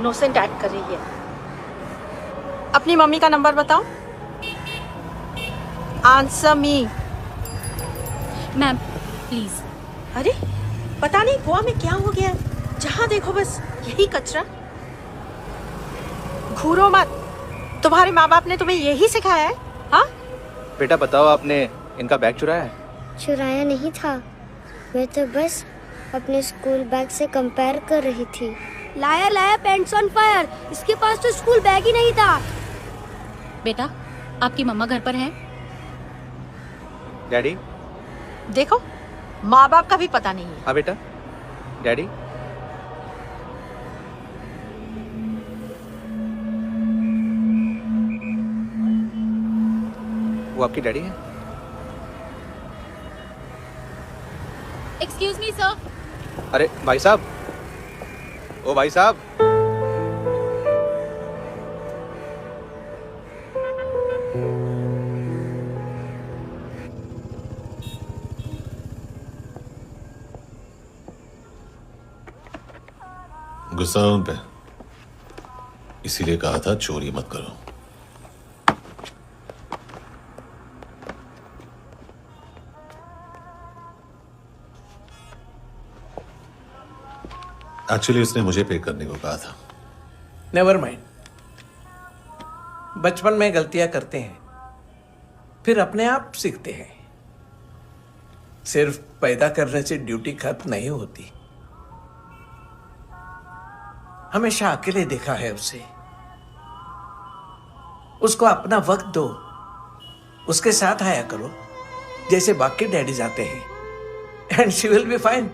Innocent act कर रही है। अपनी मम्मी का नंबर बताओ। Answer me. Ma'am please. अरे पता नहीं गोवा में क्या हो गया है, जहाँ देखो बस यही कचरा। घूरो मत, तुम्हारे माँ बाप ने तुम्हें यही सिखाया है? हाँ बेटा बताओ, आपने इनका बैग चुराया है? चुराया नहीं था, मैं तो बस अपने स्कूल बैग से कंपेयर कर रही थी। लाया लाया पैंट्स ऑन फायर, इसके पास तो स्कूल बैग ही नहीं था। बेटा आपकी मम्मा घर पर है? डैडी? देखो माँ बाप का भी पता नहीं है। हाँ बेटा। डैडी? वो आपकी डैडी है? Excuse me sir. अरे भाई साहब, ओ भाई साहब। गुस्सा उन पे, इसीलिए कहा था चोरी मत करो। एक्चुअली उसने मुझे पे करने को कहा था। नेवर माइंड, बचपन में गलतियां करते हैं, फिर अपने आप सीखते हैं। सिर्फ पैदा करने से ड्यूटी खत्म नहीं होती। हमेशा अकेले देखा है उसे। उसको अपना वक्त दो, उसके साथ आया करो जैसे बाकी डैडीज आते हैं, and she will be fine.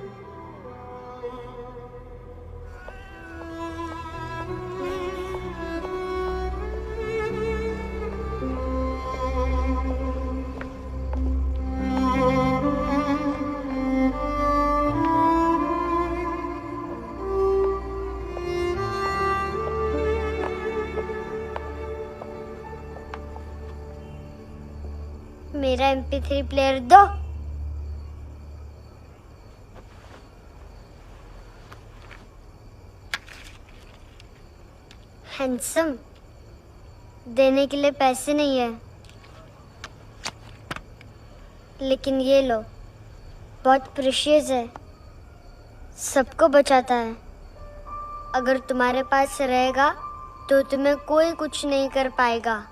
मेरा MP3 प्लेयर दो। हैंडसम, देने के लिए पैसे नहीं है, लेकिन ये लो, बहुत प्रीशियस है, सबको बचाता है। अगर तुम्हारे पास रहेगा तो तुम्हें कोई कुछ नहीं कर पाएगा।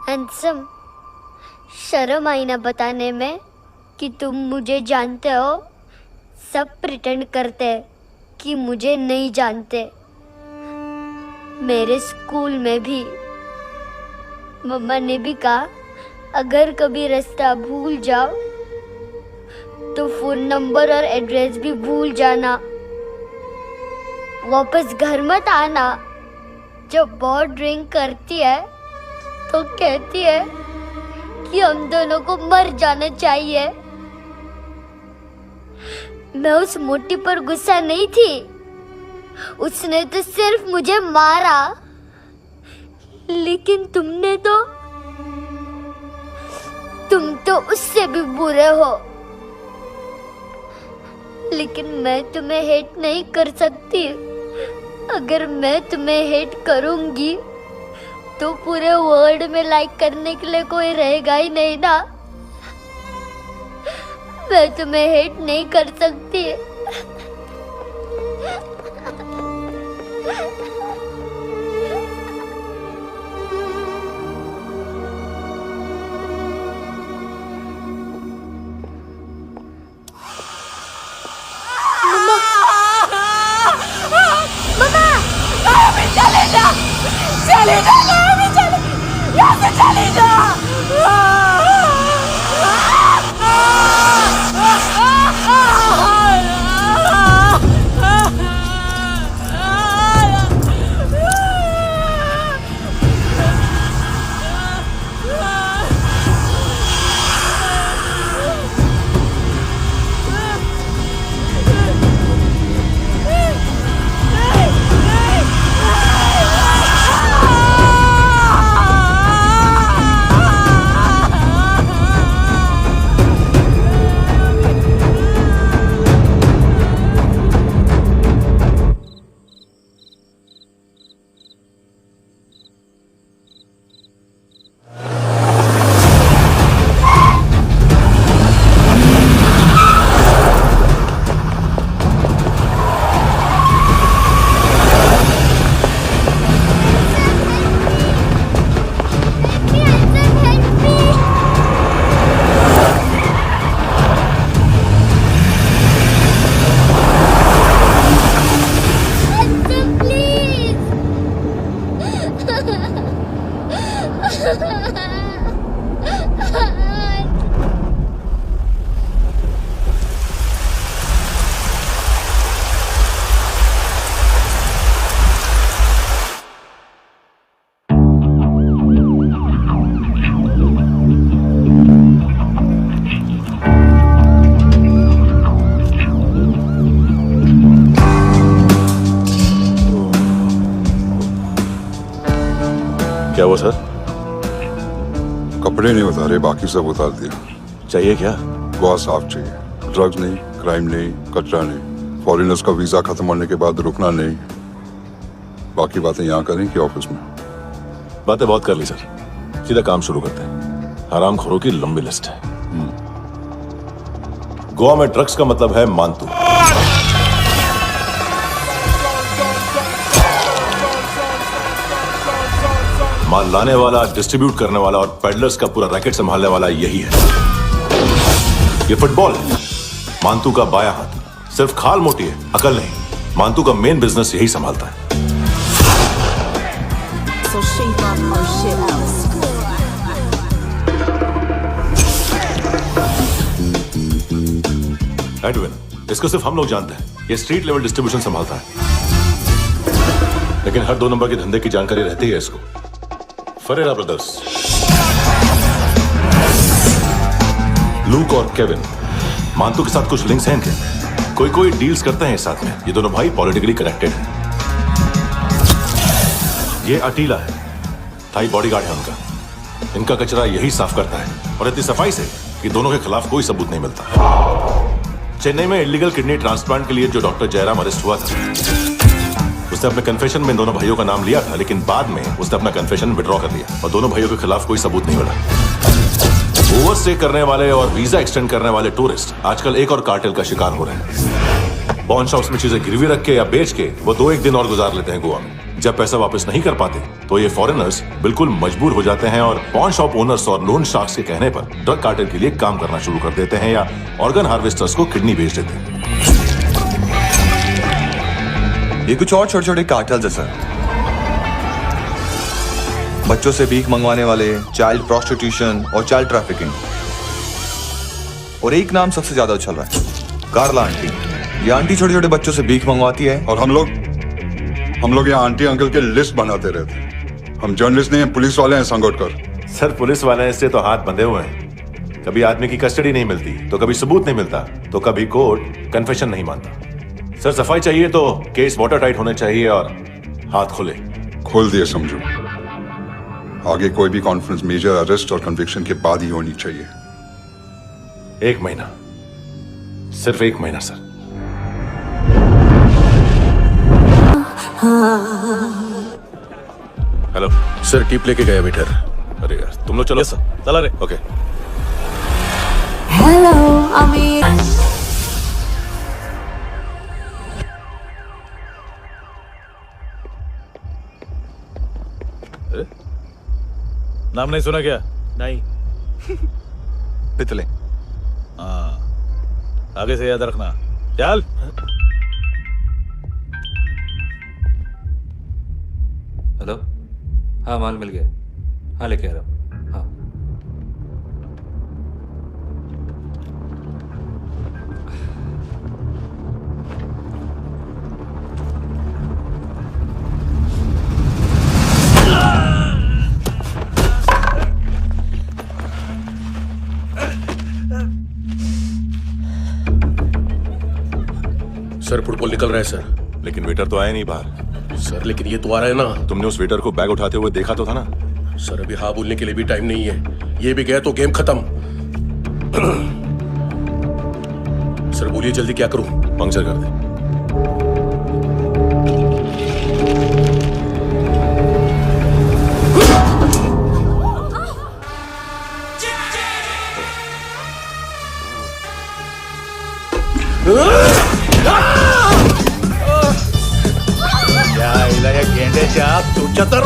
हैंडसम, शर्म आई ना बताने में कि तुम मुझे जानते हो। सब प्रिटेंड करते हैं कि मुझे नहीं जानते। मेरे स्कूल में भी मम्मा ने भी कहा, अगर कभी रास्ता भूल जाओ तो फोन नंबर और एड्रेस भी भूल जाना। वापस घर मत आना। जब बहुत ड्रिंक करती है तो कहती है कि हम दोनों को मर जाना चाहिए। मैं उस मोटी पर गुस्सा नहीं थी, उसने तो सिर्फ मुझे मारा। लेकिन तुम तो उससे भी बुरे हो। लेकिन मैं तुम्हें हेट नहीं कर सकती। अगर मैं तुम्हें हेट करूंगी तो पूरे वर्ल्ड में लाइक करने के लिए कोई रहेगा ही नहीं ना। मैं तुम्हें हेट नहीं कर सकती। चले जा, चले जा, यहाँ से चले जा। क्या हुआ सर? कपड़े नहीं उतारे, बाकी सब उतार दिया। चाहिए क्या? गोवा साफ चाहिए, ड्रग्स नहीं, क्राइम नहीं, कचरा नहीं, फॉरेनर्स का वीजा खत्म होने के बाद रुकना नहीं। बाकी बातें यहाँ करें कि ऑफिस में? बातें बहुत कर ली सर, सीधा काम शुरू करते हैं। हरामखोरों की लंबी लिस्ट है। गोवा में ड्रग्स का मतलब है मानतू। माल लाने वाला, डिस्ट्रीब्यूट करने वाला और पेडलर्स का पूरा रैकेट संभालने वाला यही है। ये फुटबॉल है, मानतू का बायां हाथ। सिर्फ खाल मोटी है, अकल नहीं। मानतू का मेन बिजनेस यही संभालता है। So shape up our shit out. Edwin, इसको सिर्फ हम लोग जानते हैं। ये स्ट्रीट लेवल डिस्ट्रीब्यूशन संभालता है, लेकिन हर 2 नंबर के धंधे की जानकारी रहती है इसको। फरेरा ब्रदर्स, लूक और केविन, मानतू के साथ कुछ लिंक्स हैं इनके। कोई डील्स करते हैं साथ में। ये दोनों भाई पॉलिटिकली कनेक्टेड हैं। ये अटीला है, थाई बॉडीगार्ड है उनका। इनका कचरा यही साफ करता है, और इतनी सफाई से कि दोनों के खिलाफ कोई सबूत नहीं मिलता। चेन्नई में इलीगल किडनी ट्रांसप्लांट के लिए जो डॉक्टर जयराम अरेस्ट हुआ था, उसने अपने कन्फेशन में दोनों भाइयों का नाम लिया था, लेकिन बाद में उसने अपना कन्फेशन विड्रॉ कर लिया और दोनों भाइयों के खिलाफ कोई सबूत नहीं मिला। ओवरस्टे करने वाले और वीजा एक्सटेंड करने वाले टूरिस्ट आजकल एक और कार्टेल का शिकार हो रहे हैं। पॉन शॉप्स में चीजें गिरवी रख के या बेच के वो 2-1 दिन और गुजार लेते हैं गोवा में। जब पैसा वापस नहीं कर पाते तो ये फॉरेनर्स बिल्कुल मजबूर हो जाते हैं और पॉन शॉप ओनर्स और लोन शार्क्स के कहने पर ड्रग कार्टेल के लिए काम करना शुरू कर देते हैं या ऑर्गन हार्वेस्टर्स को किडनी बेच देते हैं। ये कुछ और छोटे छोटे कार्टेल्स है सर। बच्चों से भीख मंगवाने वाले, चाइल्ड प्रोस्टिट्यूशन और चाइल्ड ट्रैफिकिंग। और एक नाम सबसे ज्यादा उछल रहा है, कार्ला आंटी। ये आंटी छोटे छोटे बच्चों से भीख मंगवाती है और हम लोग यहाँ आंटी अंकल के लिस्ट बनाते रहते हैं। हम जर्नलिस्ट नहीं हैं, पुलिस वाले हैं संगोटकर। सर पुलिस वाले इससे तो हाथ बंधे हुए हैं। कभी आदमी की कस्टडी नहीं मिलती, तो कभी सबूत नहीं मिलता, तो कभी कोर्ट कन्फेशन नहीं मानता। सर सफाई चाहिए तो केस वाटर टाइट होने चाहिए और हाथ खुले। खोल दिए समझो। आगे कोई भी कॉन्फ्रेंस मेजर अरेस्ट और कन्विक्शन के बाद ही होनी चाहिए। 1 महीना, सिर्फ 1 महीना सर। हेलो सर, टिप लेके गया वेटर। अरे यार तुम लोग चलो। सर चला रे। ओके। Hello, Amir. नाम नहीं सुना क्या? नहीं। पितले। हाँ, आगे से याद रखना। चल। हेलो, हाँ माल मिल गया। हाँ लेके आ रहा हूँ। हाँ सर फुटबॉल निकल रहा है सर। लेकिन वेटर तो आया नहीं बाहर। सर लेकिन ये तो आ रहा है ना। तुमने उस वेटर को बैग उठाते हुए देखा तो था ना? सर अभी हाँ बोलने के लिए भी टाइम नहीं है। ये भी गया तो गेम खत्म। सर बोलिए जल्दी क्या करूं? पंक्चर कर दे। गेंड्याच्या तुमच्या तर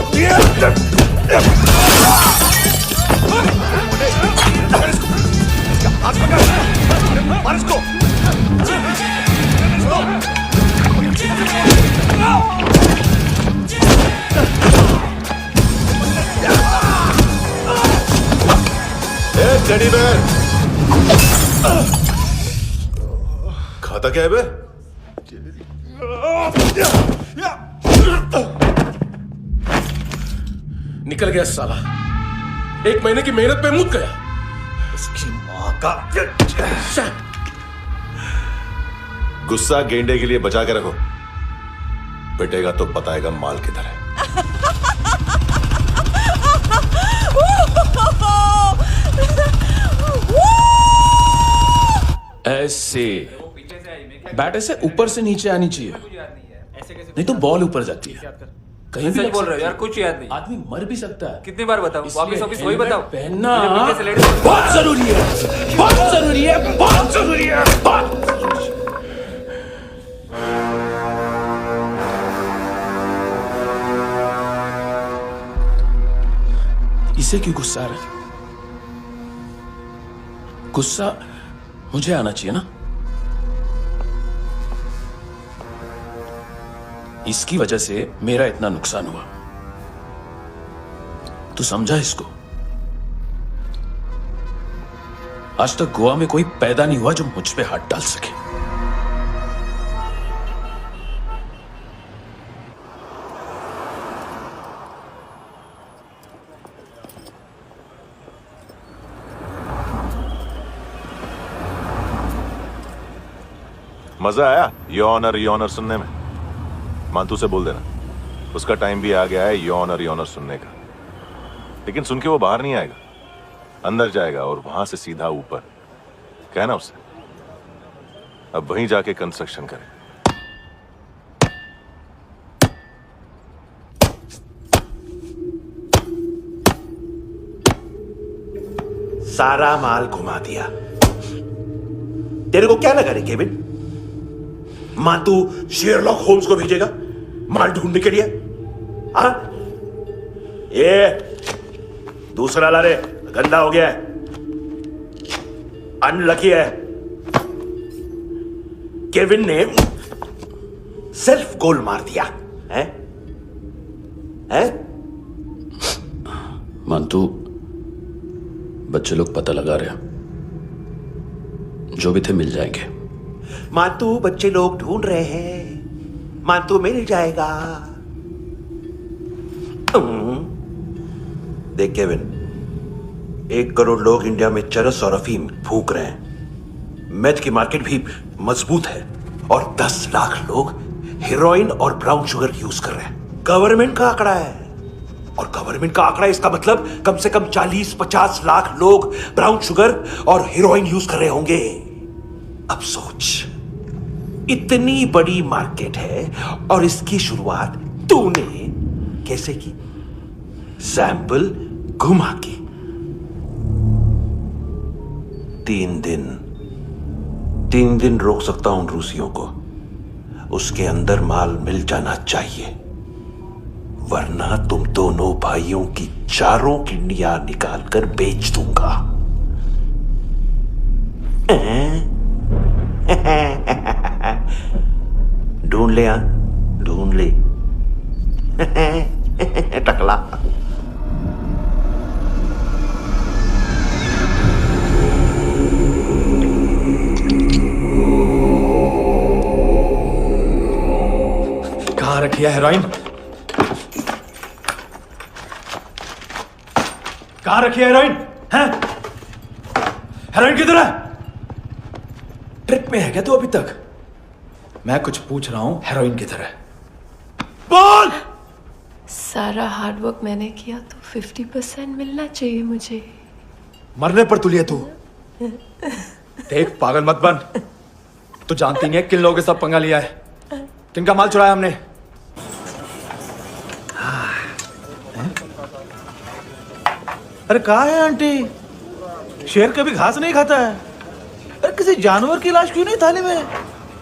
टेडी बेयर खाता क्या है बे? निकल गया साला। 1 महीने की मेहनत पे मुक गया। उसकी माँ का गुस्सा गेंडे के लिए बचा के रखो, पिटेगा तो बताएगा माल किधर है। ऐसे बैट ऐसे ऊपर से नीचे आनी चाहिए, नहीं तो बॉल ऊपर जाती है। कहीं भी सच बोल रहे हो सकती यार, है। कुछ याद नहीं। आदमी मर भी सकता है। कितनी बार बताऊं? इसलिए वापिस वापिस वही हेलमेट बताओ। पहनना मुझे पीछे से लेडीज बहुत जरूरी है, बहुत जरूरी है, बहुत जरूरी है, बहुत जरूरी है। इसे क्यों गुस्सा आ रहा है? गुस्सा मुझे आना चाहिए ना। इसकी वजह से मेरा इतना नुकसान हुआ, तू समझा इसको? आज तक गोवा में कोई पैदा नहीं हुआ जो मुझ पे हाथ डाल सके। मजा आया योनर सुनने में? मांतू से बोल देना उसका टाइम भी आ गया है योनर सुनने का। लेकिन सुन के वो बाहर नहीं आएगा, अंदर जाएगा और वहां से सीधा ऊपर। कहना उससे अब वहीं जाके कंस्ट्रक्शन करे। सारा माल घुमा दिया। तेरे को क्या लगा रे केविन? मांतू शेरलॉक होम्स को भेजेगा माल ढूंढने के लिए? हाँ, ये दूसरा ला रे, गंदा हो गया है, अनलकी है। केविन ने सेल्फ गोल मार दिया है? मांतू, बच्चे लोग पता लगा रहे हैं, जो भी थे मिल जाएंगे। मांतू बच्चे लोग ढूंढ रहे हैं, मांतू मिल जाएगा। देख केविन, 1 करोड़ लोग इंडिया में चरस और अफीम फूंक रहे हैं। मेथ की मार्केट भी मजबूत है और 10 लाख लोग हेरोइन और ब्राउन शुगर यूज कर रहे हैं। गवर्नमेंट का आंकड़ा है, और गवर्नमेंट का आंकड़ा इसका मतलब कम से कम 40-50 लाख लोग ब्राउन शुगर और हेरोइन यूज कर रहे होंगे। अब सोच, इतनी बड़ी मार्केट है और इसकी शुरुआत तूने कैसे की? सैंपल घुमा के। 3 दिन रोक सकता हूं रूसियों को, उसके अंदर माल मिल जाना चाहिए, वरना तुम दोनों भाइयों की चारों किडनियां निकालकर बेच दूंगा। ढूंढ ले, ढूंढ ले टकला। कहां रखी है हेरोइन? कहां रखी है हेरोइन? हेरोइन किधर है? ट्रिप में है क्या तू अभी तक? मैं कुछ पूछ रहा हूं, हेरोइन किधर है? बोल! सारा हार्डवर्क मैंने किया तो 50% मिलना चाहिए मुझे। मरने पर तुलिए तू। देख पागल मत बन, तू जानती नहीं है किन लोगों के साथ पंगा लिया है, किनका माल चुराया हमने। अरे कहाँ है आंटी? शेर कभी घास नहीं खाता है। अरे किसी जानवर की लाश क्यों नहीं थाली में?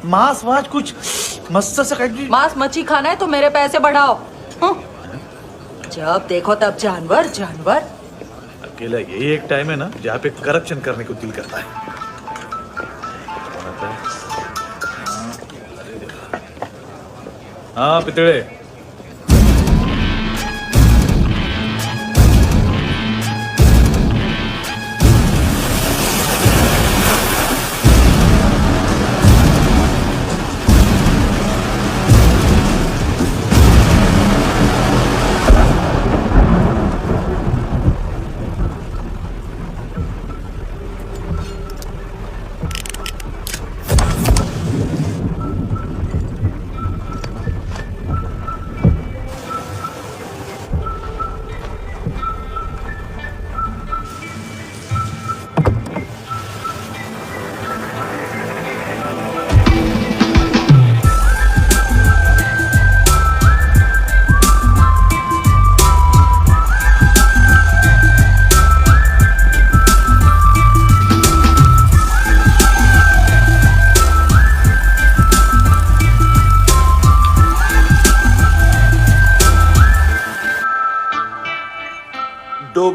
मांस वास कुछ मस्त से मांस मच्छी खाना है तो मेरे पैसे बढ़ाओ। जब देखो तब जानवर जानवर। अकेला यही एक टाइम है ना जहाँ पे करप्शन करने को दिल करता है। हाँ पितड़े,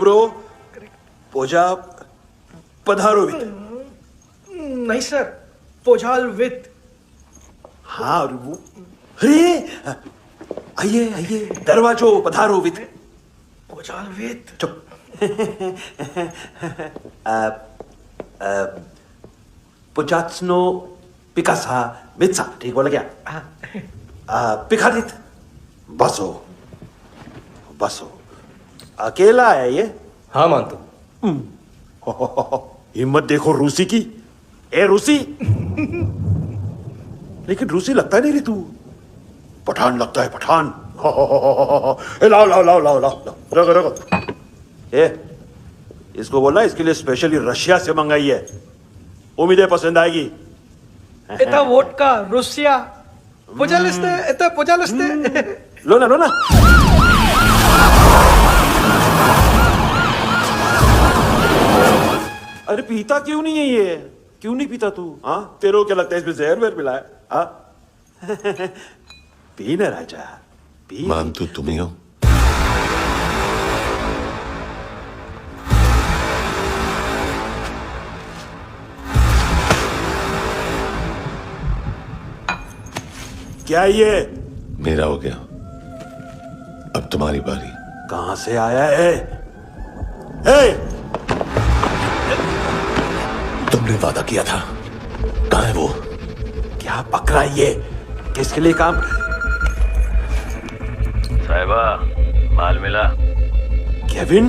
डोब्रो पोजा पधारोवित। नहीं सर, पोजाल विथ। हाँ और वो, अरे आइए आइए, दरवाजो पधारोवित। पोजाल विथ। चुप। पुजात्सनो पिकासा मित्सा, ठीक बोला क्या? पिखादित बसो बसो। अकेला है ये? हाँ मानतो। हिम्मत देखो रूसी की। ए रूसी, लेकिन रूसी लगता नहीं रे तू, पठान लगता है पठान। ए, लाओ लाओ लाओ लाओ लाओ, रखो रखो। ए, इसको बोलना इसके लिए स्पेशली रशिया से मंगाई है, उम्मीद है पसंद आएगी। इतना वोडका रुसिया पोजालिस्ते, इतना पोजालिस्ते। लो ना लो ना। अरे पीता क्यों नहीं है ये? क्यों नहीं पीता तू? हाँ, तेरे को क्या लगता है इसमें जहर वहर मिला है? हाँ? पी ना राजा, पी। मानतू तुम ही हो? क्या ये? मेरा हो गया, अब तुम्हारी बारी। कहां से आया है? ए! तुमने वादा किया था, कहां है वो? क्या पकड़ा है ये? किसके लिए काम? साहिबा, माल मिला? केविन?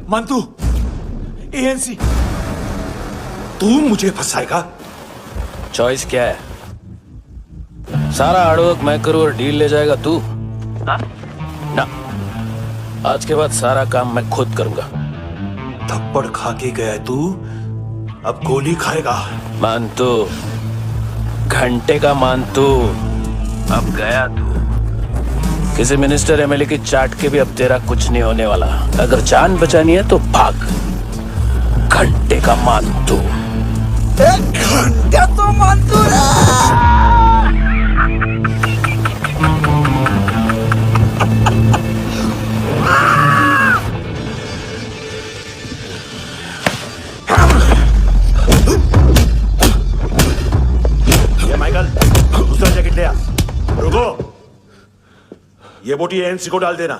मंतू, एएनसी। तू मुझे फंसाएगा? चॉइस क्या है? सारा हार्डवर्क मैं करूं और डील ले जाएगा तू? हाँ? ना, आज के बाद सारा काम मैं खुद करूंगा। थप्पड़ खा के गया है तू, अब गोली खाएगा। मानतू, घंटे का मानतू, अब गया तू। किसी मिनिस्टर एमएलए की चाट के भी अब तेरा कुछ नहीं होने वाला। अगर जान बचानी है तो भाग। घंटे का मानतू। एक घंटा तो मानतू ये माइकल, दूसरा जैकेट ले आ। रुको, ये बोटी एएनसी को डाल देना।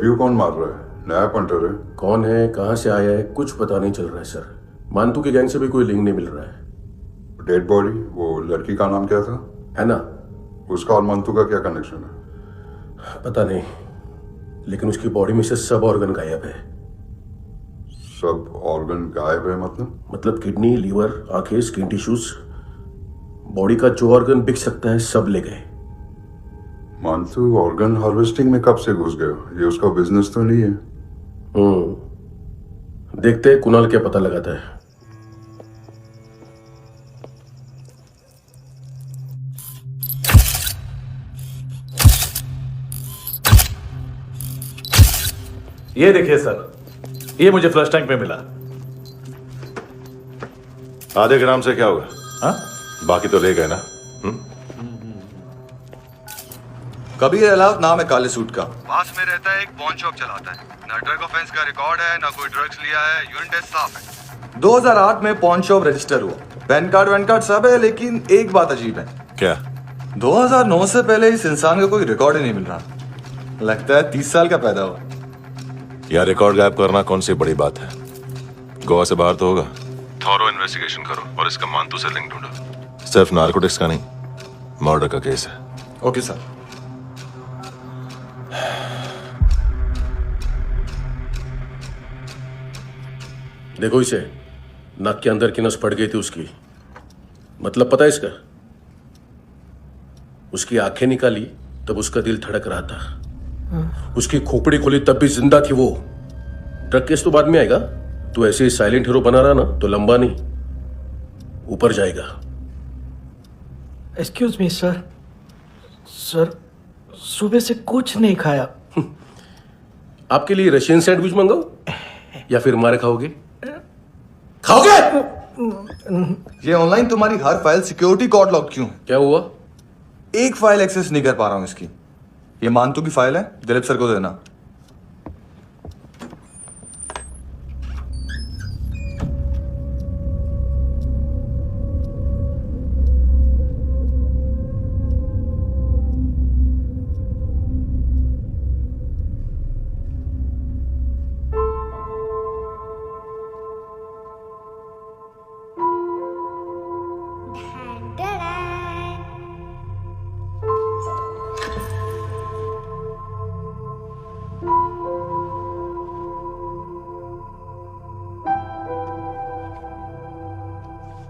डेब्यू कौन मार रहा है? नया पंटर है। कौन है, कहाँ से आया है, कुछ पता नहीं चल रहा है सर। मानतू के गैंग से भी कोई लिंक नहीं मिल रहा है। डेड बॉडी, वो लड़की का नाम क्या था? है ना? उसका और मंतू का क्या कनेक्शन है? पता नहीं, लेकिन उसकी बॉडी में से सब ऑर्गन गायब है। सब ऑर्गन गायब है मतलब किडनी, लीवर, आंखें, स्किन टिश्यूज, बॉडी का जो ऑर्गन बिक सकता है सब ले गए। मंतू ऑर्गन हार्वेस्टिंग में कब से घुस गए? ये उसका बिजनेस तो नहीं है? देखते हैं कुणाल क्या पता लगाता है। ये देखिए सर, ये मुझे फ्लश टैंक में मिला। आधे ग्राम से क्या होगा? हाँ? बाकी तो ले गए ना? कबीर अलाव नाम है काले सूट का, पास में रहता है, एक पॉन शॉप चलाता है। ना ड्रग ऑफेंस का रिकॉर्ड है, ना कोई ड्रग्स लिया है, यूरिन टेस्ट साफ है। 2008 में पॉन शॉप रजिस्टर हुआ, पैन कार्ड सब है, लेकिन एक बात अजीब है। क्या? 2009 से पहले इस इंसान का कोई रिकॉर्ड ही नहीं मिल रहा। लगता है 30 साल का पैदा हुआ। यार रिकॉर्ड गायब करना कौन सी बड़ी बात है? गोवा से बाहर तो होगा। थॉरो इन्वेस्टिगेशन करो और इसका मानतू से लिंक ढूंढो। सिर्फ नार्कोटिक्स का नहीं, मर्डर का केस है। Okay sir. देखो इसे, नाक के अंदर की नस फट गई थी उसकी। मतलब पता है इसका? उसकी आंखें निकाली तब उसका दिल धड़क रहा था। उसकी खोपड़ी खोली तब भी जिंदा थी वो। ड्रग केस तो बाद में आएगा। तू ऐसे ही साइलेंट हीरो बना रहा ना तो लंबा नहीं, ऊपर जाएगा। एक्सक्यूज मी सर, सुबह से कुछ नहीं खाया। आपके लिए रशियन सैंडविच मंगाओ या फिर मारे खाओगे? खाओगे? ये ऑनलाइन तुम्हारी हर फाइल सिक्योरिटी कॉर्ड लॉक क्यों? क्या हुआ? एक फाइल एक्सेस नहीं कर पा रहा हूं इसकी। ये मानतू की फाइल है, दिलीप सर को देना।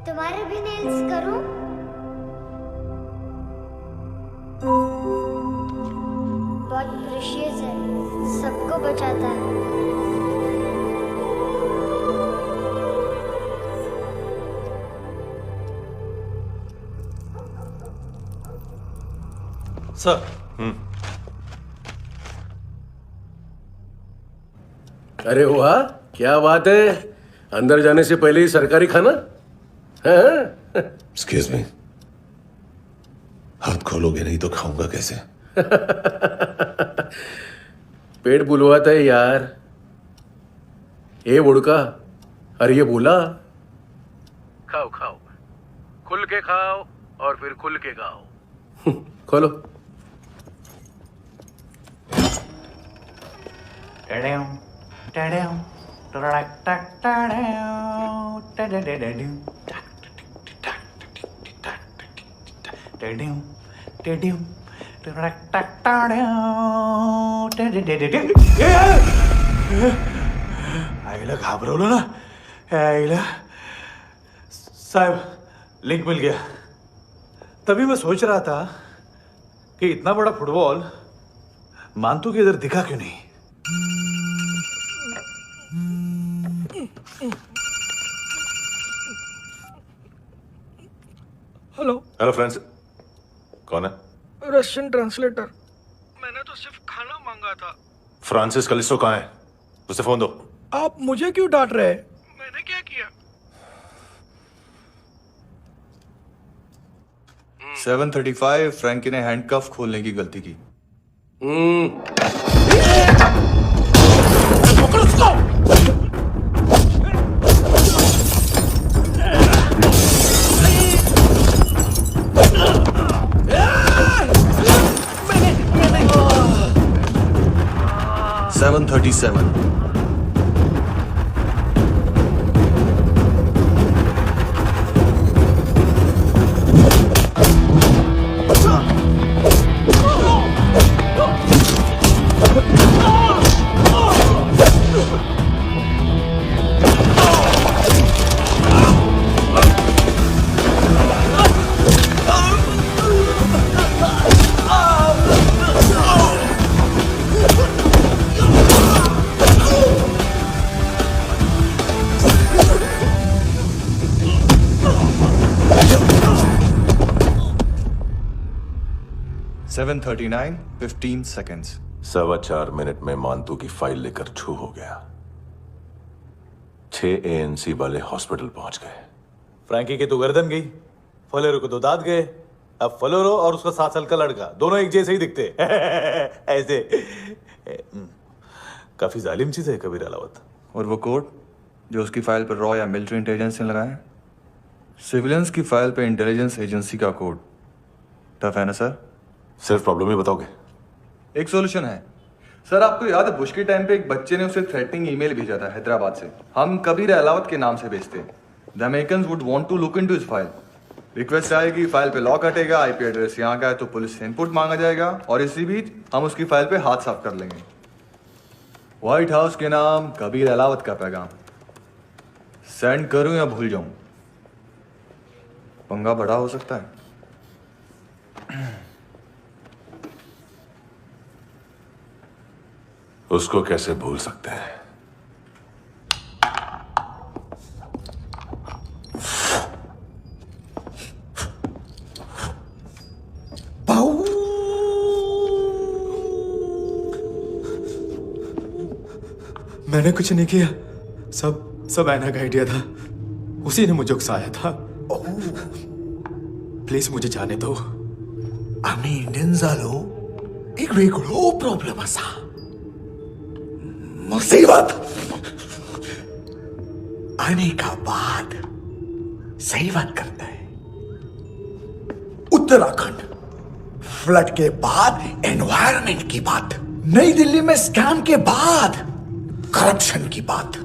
तुम्हारे भी नेल्स करूं? बहुत प्रेशियस है, सबको बचाता है। सर। अरे वाह, क्या बात है। अंदर जाने से पहले ही सरकारी खाना। एक्सक्यूज मी, हाथ खोलोगे नहीं तो खाऊंगा कैसे? पेट बुलवाता है यार। ए बुड़का, अरे ये बोला। खाओ खाओ, खुल के खाओ और फिर खुल के खाओ। खोलो। आईला घाबरवलं ना। आईला साहब, लिंक मिल गया। तभी मैं सोच रहा था कि इतना बड़ा फुटबॉल मानतू के इधर दिखा क्यों नहीं। हेलो फ्रेंड्स, कौन है? Russian translator. मैंने तो सिर्फ खाना मांगा था। फ्रांसिस कलिस्टो कहाँ है? उसे फोन दो। आप मुझे क्यों डांट रहे हैं? मैंने क्या किया? 735 फ्रैंकी ने हैंडकफ खोलने की गलती की। 737. Seven 39, 15 seconds. 4.25 मिनट में मानतू की फाइल लेकर छू हो गया। 6 ANC वाले हॉस्पिटल पहुंच गए। फ्रैंकी की तो गर्दन गई, फलेरो को तो दांत गए। अब फलेरो और उसका 7 साल का लड़का दोनों एक जैसे ही दिखते ऐसे। काफी जालिम चीज है कबीर अलावत। और वो कोड जो उसकी फाइल पर रॉ या मिलिट्री इंटेलिजेंस ने लगाया, सिविलियंस की फाइल पे इंटेलिजेंस एजेंसी का कोड। टफ है ना सर? सिर्फ प्रॉब्लम ही बताओगे? एक सॉल्यूशन है सर। आपको याद है बुश के टाइम पे एक बच्चे ने उसे थ्रेटनिंग ईमेल भेजा था हैदराबाद से। हम कबीर अलावत के नाम से भेजते हैं। The Americans would want to look into his file. Request आएगी, फाइल पे लॉक हटेगा, आईपी एड्रेस यहाँ का है तो पुलिस से इनपुट मांगा जाएगा और इसी बीच हम उसकी फाइल पे हाथ साफ कर लेंगे। व्हाइट हाउस के नाम कबीर अलावत का पैगाम। सेंड करूं या भूल जाऊं? पंगा बड़ा हो सकता है। उसको कैसे भूल सकते हैं? मैंने कुछ नहीं किया, सब ऐना का आइडिया था। उसी ने मुझे उकसाया था। प्लीज मुझे जाने दो। आम्ही इंडियन झालो एक वेगळो प्रॉब्लेम असा। मुसीबत आने का बाद सही बात करता है। उत्तराखंड फ्लड के बाद एनवायरनमेंट की बात, नई दिल्ली में स्कैम के बाद करप्शन की बात।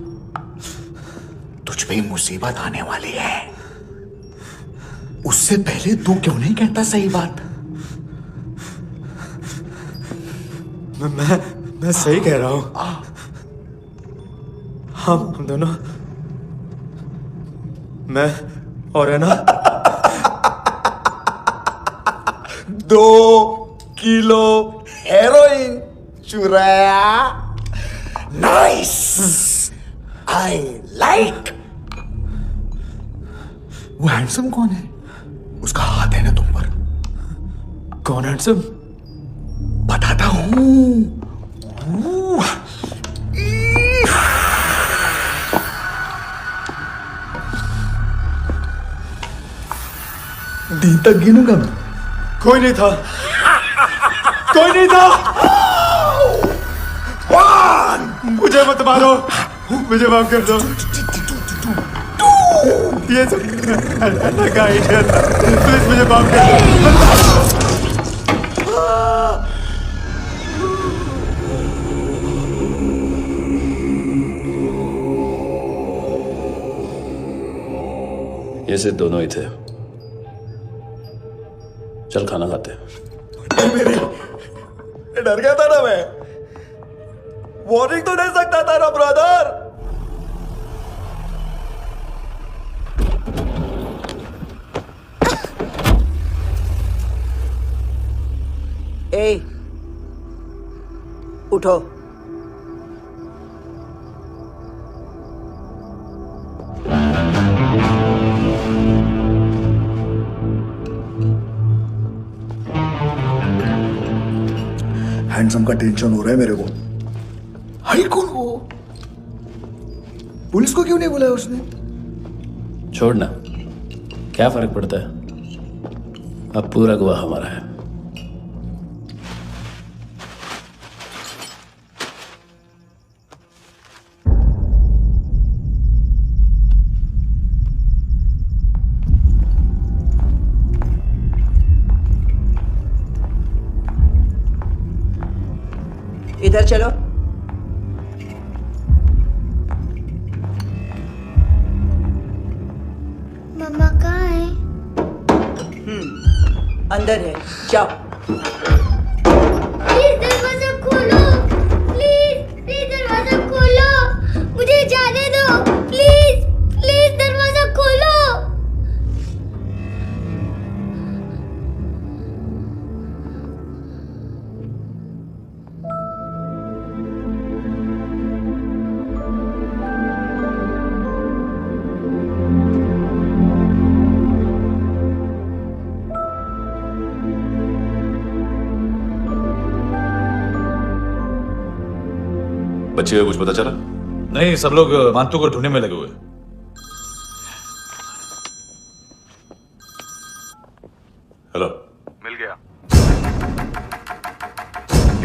तुझ पे मुसीबत आने वाली है, उससे पहले तू क्यों नहीं कहता सही बात? मैं सही कह रहा हूं। हम दोनों, मैं और है ना 2 किलो हेरोइन चुराया। Nice, I like. वो हैंडसम कौन है? उसका हाथ है ना तुम पर। कौन हैंडसम? बताता हूं। दिन तक गिनूंगा मैं। कोई नहीं था, कोई नहीं था। मुझे मत मारो, मुझे माफ कर दो। ये सब अल्लाह का आइडिया था। प्लीज मुझे माफ कर दो। ये सिर्फ दोनों ही थे। चल खाना खाते हैं। डर गया था ना मैं। वार्निंग तो दे सकता था ना ब्रदर। ए, उठो। हैंडसम का टेंशन हो रहा है मेरे को। हाई कौन वो? पुलिस को क्यों नहीं बुलाया उसने? छोड़ना, क्या फर्क पड़ता है? अब पूरा गवाह हमारा है। इधर चलो। अंदर है, जाओ। प्लीज दरवाजा खोलो, प्लीज दरवाजा खोलो, मुझे जाने दो, प्लीज दरवाजा खोलो। बच्चे का कुछ पता चला? नहीं, सब लोग मानतू को ढूंढने में लगे हुए। हेलो। मिल गया।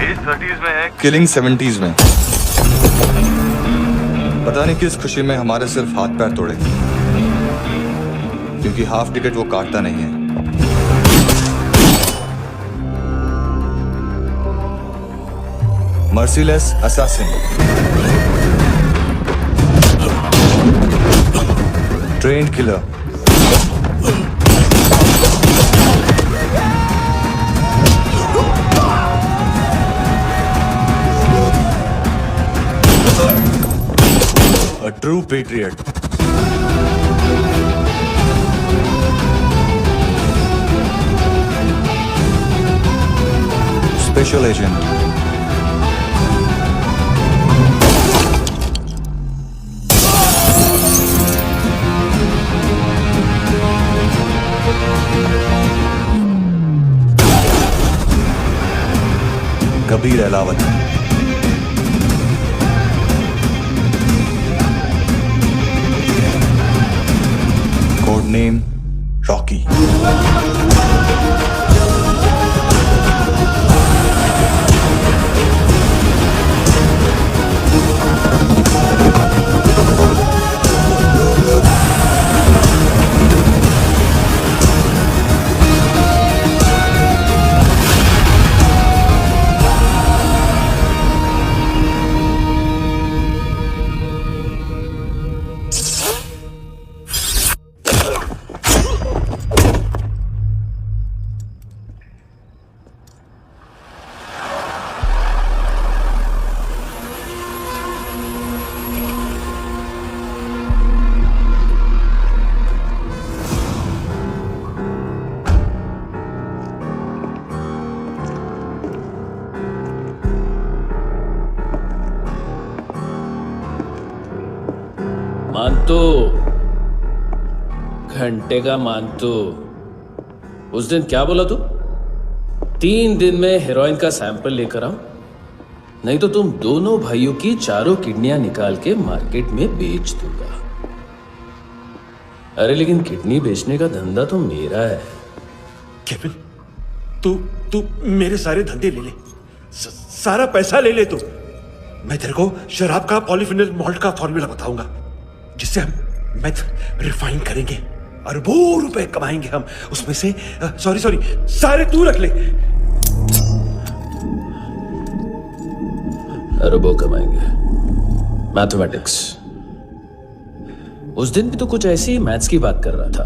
एज 30s में है, किलिंग 70s में। पता नहीं किस खुशी में हमारे सिर्फ हाथ पैर तोड़े, क्योंकि हाफ टिकट वो काटता नहीं है। Merciless assassin, trained killer, a true patriot. Special agent. Kabir Alawat. Code name Rocky. मानतो, घंटे का मानतो, उस दिन क्या बोला तू? 3 दिन में हेरोइन का सैंपल लेकर आओ, नहीं तो तुम दोनों भाइयों की चारों किडनियां निकाल के मार्केट में बेच दूंगा। अरे लेकिन किडनी बेचने का धंधा तो मेरा है। केविन, तू मेरे सारे धंधे ले ले, सारा पैसा ले ले तू। मैं तेरे को शराब का पॉलीफिनल मॉल्ट का फॉर्मूला बताऊंगा, जिससे हम मेथ रिफाइन करेंगे, अरबों रुपए कमाएंगे हम उसमें से। सॉरी सारे तू रख ले। अरबों कमाएंगे, मैथमेटिक्स। उस दिन भी तो कुछ ऐसी मैथ्स की बात कर रहा था।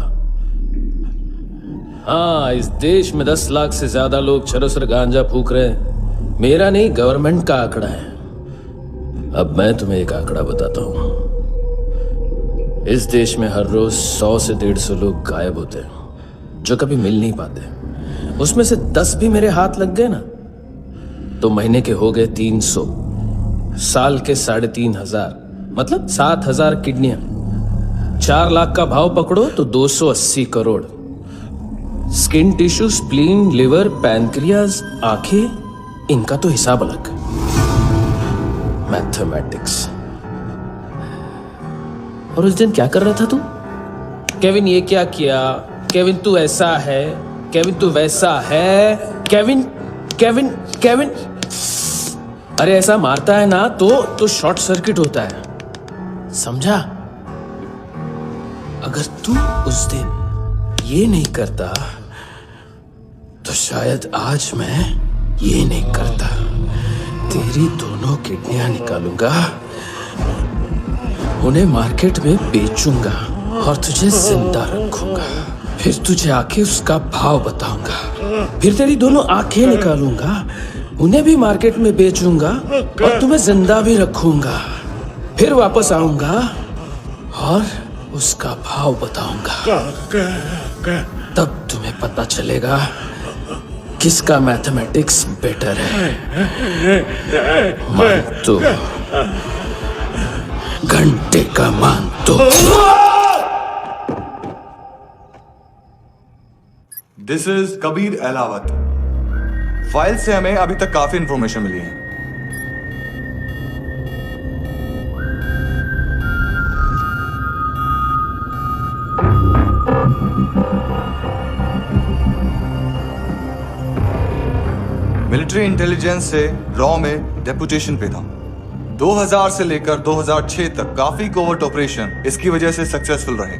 हाँ, इस देश में 10 लाख से ज्यादा लोग चरस गांजा फूक रहे हैं। मेरा नहीं, गवर्नमेंट का आंकड़ा है। अब मैं तुम्हें एक आंकड़ा बताता हूं। इस देश में हर रोज 100 से 150 लोग गायब होते हैं, जो कभी मिल नहीं पाते। उसमें से 10 भी मेरे हाथ लग गए ना, तो महीने के हो गए 300, साल के 3500, मतलब 7000 किडनियां। 4 लाख का भाव पकड़ो तो 280 crore. Skin tissue, spleen, liver, pancreas, आंखें, इनका तो हिसाब अलग। मैथमेटिक्स। और उस दिन क्या कर रहा था तू? केविन ये क्या किया, केविन तू ऐसा है, केविन तू वैसा है, केविन केविन केविन। अरे ऐसा मारता है ना तो शॉर्ट सर्किट होता है, समझा? अगर तू उस दिन ये नहीं करता तो शायद आज मैं ये नहीं करता। तेरी दोनों किडनियां निकालूंगा, उन्हें मार्केट में बेचूंगा और तुझे जिंदा रखूंगा। फिर तुझे आके उसका भाव बताऊंगा। फिर तेरी दोनों आंखें निकालूंगा, उन्हें भी मार्केट में बेचूंगा और तुम्हें जिंदा भी रखूंगा। फिर वापस आऊंगा और उसका भाव बताऊंगा। तब तुम्हें पता चलेगा किसका मैथमेटिक्स बेटर है। मान तो, घंटे का मान तो। This is Kabir Ahlawat. File से हमें अभी तक काफी इंफॉर्मेशन मिली है। मिलिट्री इंटेलिजेंस से रॉ में डेपुटेशन पे था। 2000 से लेकर 2006 तक काफी कोवर्ट ऑपरेशन इसकी वजह से सक्सेसफुल रहे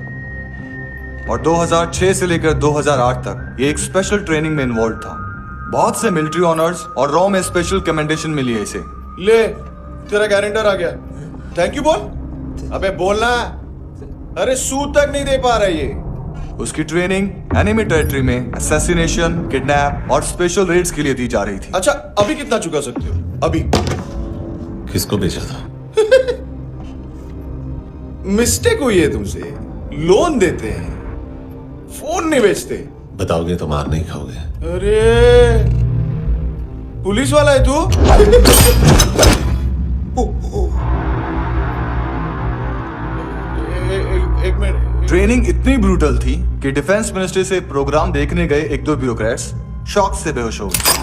और 2006 से लेकर 2008 तक ये एक स्पेशल ट्रेनिंग में इन्वॉल्व था। बहुत से मिलिट्री ऑनर्स और रॉ में स्पेशल कमेंडेशन मिली है इसे। ले, तेरा गारंटर आ गया। थैंक यू बोल। अबे बोलना। अरे सूद तक नहीं दे पा रहा ये। उसकी ट्रेनिंग एनिमी टेरिटरी में असैसिनेशन, किडनैप और स्पेशल रेड्स के लिए दी जा रही थी। अच्छा, अभी कितना चुका सकते हो? अभी किसको बेचा था? मिस्टेक हुई है तुमसे। लोन देते हैं, फोन नहीं बेचते। बताओगे तो मार नहीं खाओगे। अरे पुलिस वाला है तू? एक मिनट। ट्रेनिंग इतनी ब्रूटल थी कि डिफेंस मिनिस्ट्री से प्रोग्राम देखने गए एक दो ब्यूरोक्रेट्स शॉक से बेहोश हो गए।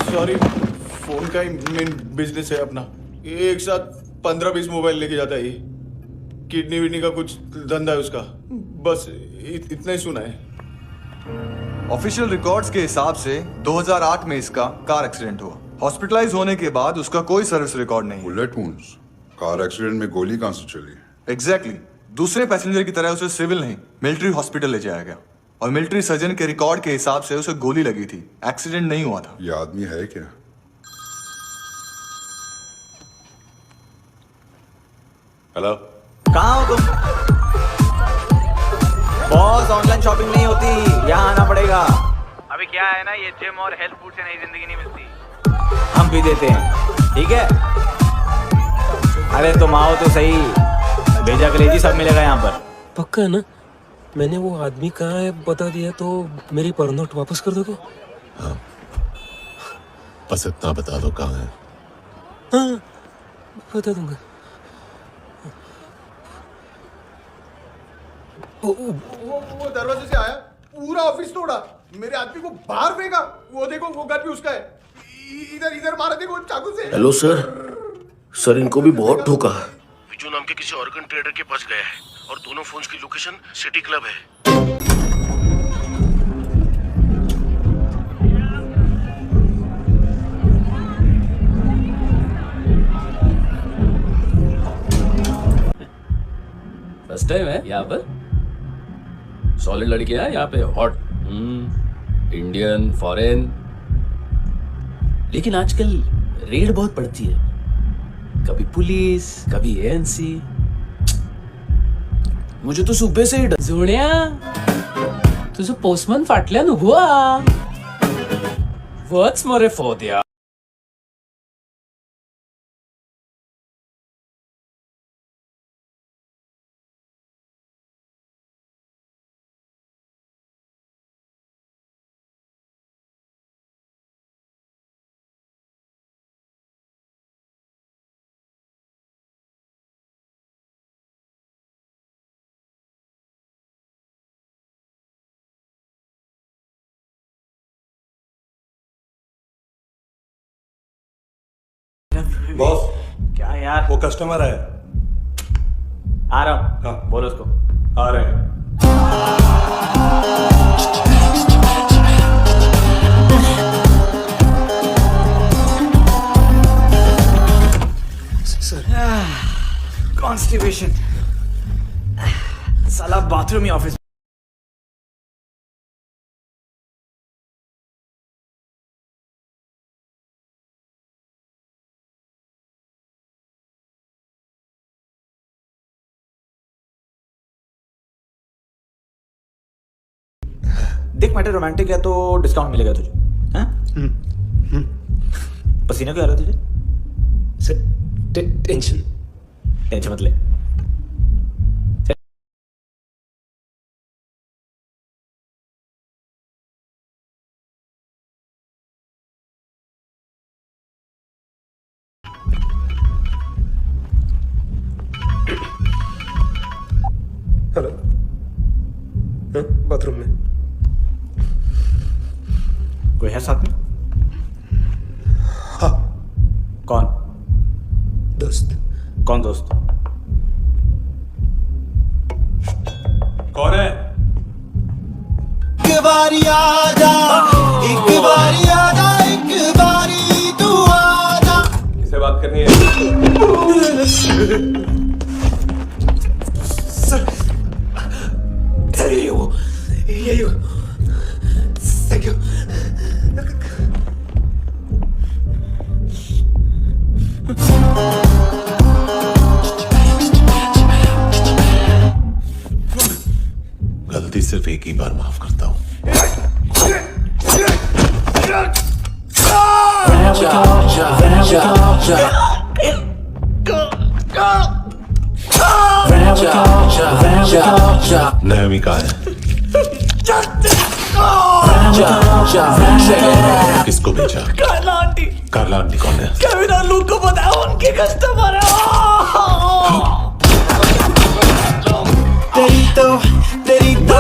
सॉरी, फोन का ही मेन बिजनेस है अपना। एक साथ 15-20 मोबाइल लेके जाता है ये। किडनी विडनी का कुछ धंधा है उसका। बस इतना ही सुना है। ऑफिशियल रिकॉर्ड्स के हिसाब से 2008 में इसका कार एक्सीडेंट हुआ। हॉस्पिटलाइज होने के बाद उसका कोई सर्विस रिकॉर्ड नहीं। Bullet wounds? कार एक्सीडेंट में गोली कहां से चली? एग्जैक्टली। दूसरे पैसेंजर की तरह उसे सिविल नहीं, मिलिट्री हॉस्पिटल ले जाया गया और मिलिट्री सर्जन के रिकॉर्ड के हिसाब से उसे गोली लगी थी। एक्सीडेंट नहीं हुआ था। ये आदमी है क्या? हेलो, कहाँ हो तुम? बॉस, ऑनलाइन शॉपिंग नहीं होती, यहाँ आना पड़ेगा। अभी क्या है ना, ये जिम और हेल्थ फूड से नई जिंदगी नहीं मिलती। हम भी देते हैं, ठीक है? अरे तुम आओ तो सही, भेजा कलेजी सब मिलेगा यहाँ पर। पक्का ना? मैंने वो आदमी कहाँ है बता दिया तो मेरी पर नोट वापस कर दोगे? हाँ, बस इतना बता दो कहाँ है। हाँ, बता दूंगा। वो दरवाजे से आया, पूरा ऑफिस तोड़ा, मेरे आदमी को बाहर फेंका। वो देखो, वो घर भी उसका है। इधर इधर मारा देखो चाकू से। हेलो सर, इनको भी बहुत ठोका। विजू नाम के किसी ऑर्गन ट्रेडर के पास गया है और दोनों फोन्स की लोकेशन सिटी क्लब है। फर्स्ट टाइम है यहाँ पर। सॉलिड लड़कियां हैं यहाँ पे, हॉट इंडियन, फॉरेन। लेकिन आजकल रेड बहुत पड़ती है, कभी पुलिस, कभी एएनसी। मुझे तो सुबह से जोड्या तुझं पोस्टमन फाटल्यान उभो हा. वच मरे फोद्या. बॉस क्या यार, वो कस्टमर है। आ रहा हूँ। हाँ बोलो उसको। आ रहे हैं। कॉन्स्टिपेशन, साला बाथरूम ही ऑफिस। देख मैटर रोमांटिक है तो डिस्काउंट मिलेगा तुझे। हाँ? पसीना क्यों आ रहा है तुझे? टेंशन मत ले। हेलो, बाथरूम में कोई है साथ में? हाँ। कौन? दोस्त। कौन दोस्त? कौन है? एक बारी आजा, एक बारी आजा, एक बारी तू आजा। किससे बात करनी है? सर, यही वो। Thank you. गलती सिर्फ एक ही बार माफ करता हूं। नहमी कहाँ है? किसको भेजा? कार्ला आंटी। कार्ला आंटी कौन है? केविन और लूक को बताया, उनके कस्टमर है। तेरी तो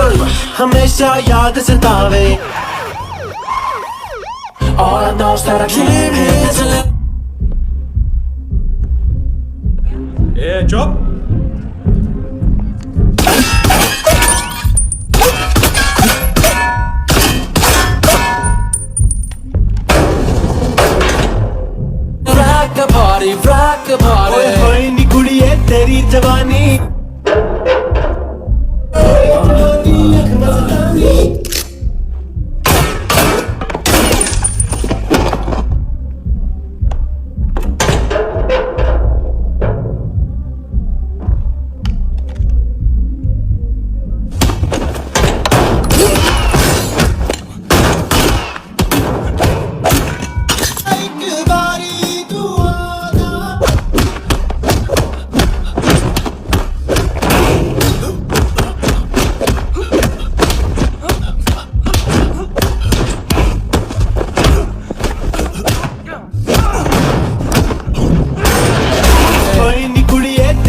हमेशा याद सतावे। All I know is that I came here to live. ए चुप। rock the party। ओए होए नी कुड़िए तेरी जवानी।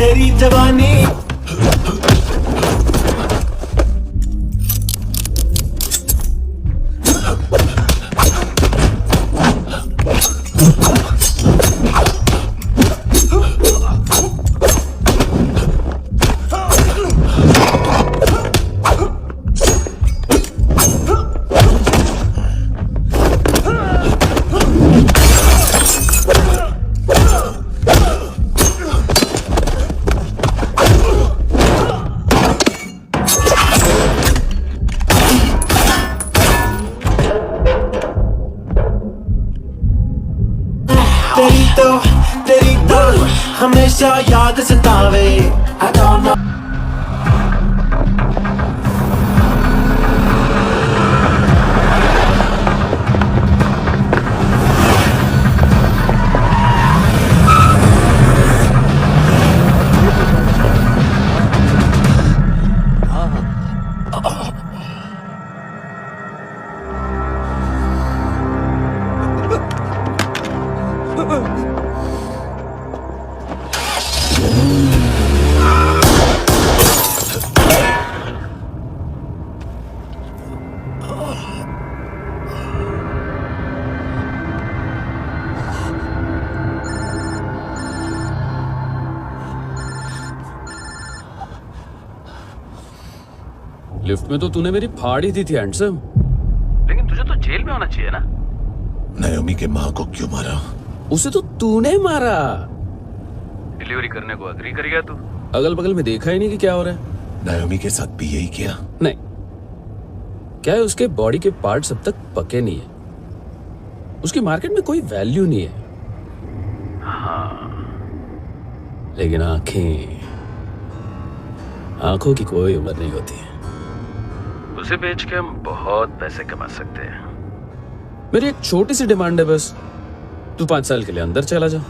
तेरी जवानी। तेरी तो हमेशा याद सतावे। I don't know। लिफ्ट में तो तूने मेरी फाड़ ही दी थी हैंडसम। लेकिन तुझे तो जेल में होना चाहिए ना। नायोमी के माँ को क्यों मारा? उसे तो तूने मारा। डिलीवरी करने को अग्री कर गया तू। अगल बगल में देखा ही नहीं कि क्या हो रहा है। नायोमी के साथ भी यही किया? नहीं, क्या है उसके बॉडी के पार्ट्स अब तक पके नहीं है, उसकी मार्केट में कोई वैल्यू नहीं है। हाँ, लेकिन आंखों की कोई उम्र नहीं होती है। उसे बेच के हम बहुत पैसे कमा सकते हैं। मेरी एक छोटी सी डिमांड है बस, तू 5 साल के लिए अंदर चला जा,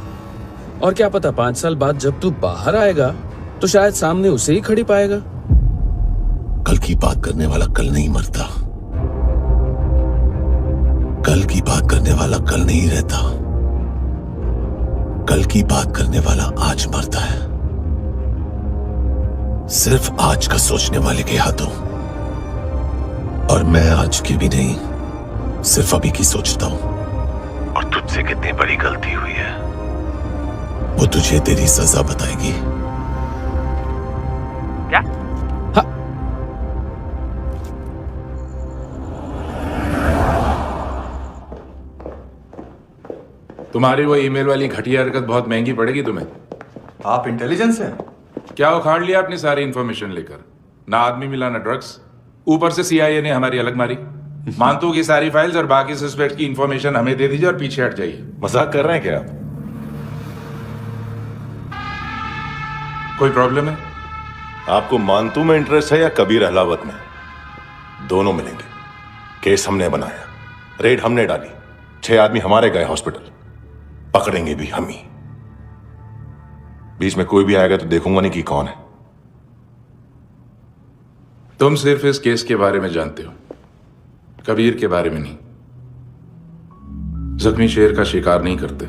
और क्या पता 5 साल बाद जब तू बाहर आएगा तो शायद सामने उसे ही खड़ी पाएगा। कल की बात करने वाला कल नहीं मरता, कल की बात करने वाला कल नहीं रहता, कल की बात करने वाला आज मरता है। सिर्फ आज का सोचने वाले के हाथों। और मैं आज की भी नहीं, सिर्फ अभी की सोचता हूं। और तुझसे कितनी बड़ी गलती हुई है वो तुझे तेरी सजा बताएगी। क्या? हाँ। तुम्हारी वो ईमेल वाली घटिया हरकत बहुत महंगी पड़ेगी तुम्हें। आप इंटेलिजेंस हैं? क्या उखाड़ लिया अपनी सारी इंफॉर्मेशन लेकर? ना आदमी मिला ना ड्रग्स, ऊपर से CIA ने हमारी अलग मारी। मानतू की सारी फाइल्स और बाकी सस्पेक्ट की इंफॉर्मेशन हमें दे दीजिए और पीछे हट जाइए। मजाक कर रहे हैं क्या आप? कोई प्रॉब्लम है? आपको मानतू में इंटरेस्ट है या कबीर अहलावत में? दोनों मिलेंगे। केस हमने बनाया, रेड हमने डाली, 6 आदमी हमारे गए हॉस्पिटल, पकड़ेंगे भी हम ही। बीच में कोई भी आएगा तो देखूंगा नहीं कि कौन है। तुम सिर्फ इस केस के बारे में जानते हो, कबीर के बारे में नहीं। जख्मी शेर का शिकार नहीं करते।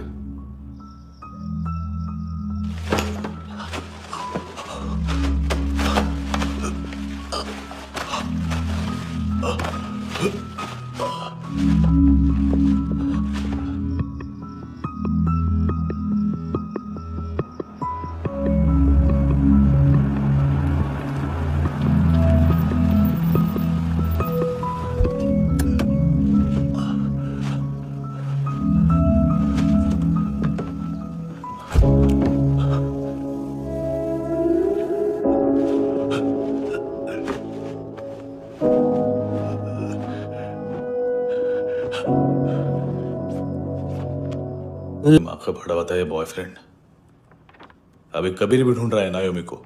दिमाग का भड़ा हुआ था ये बॉयफ्रेंड। अभी कबीर भी ढूंढ रहा है नायोमी को,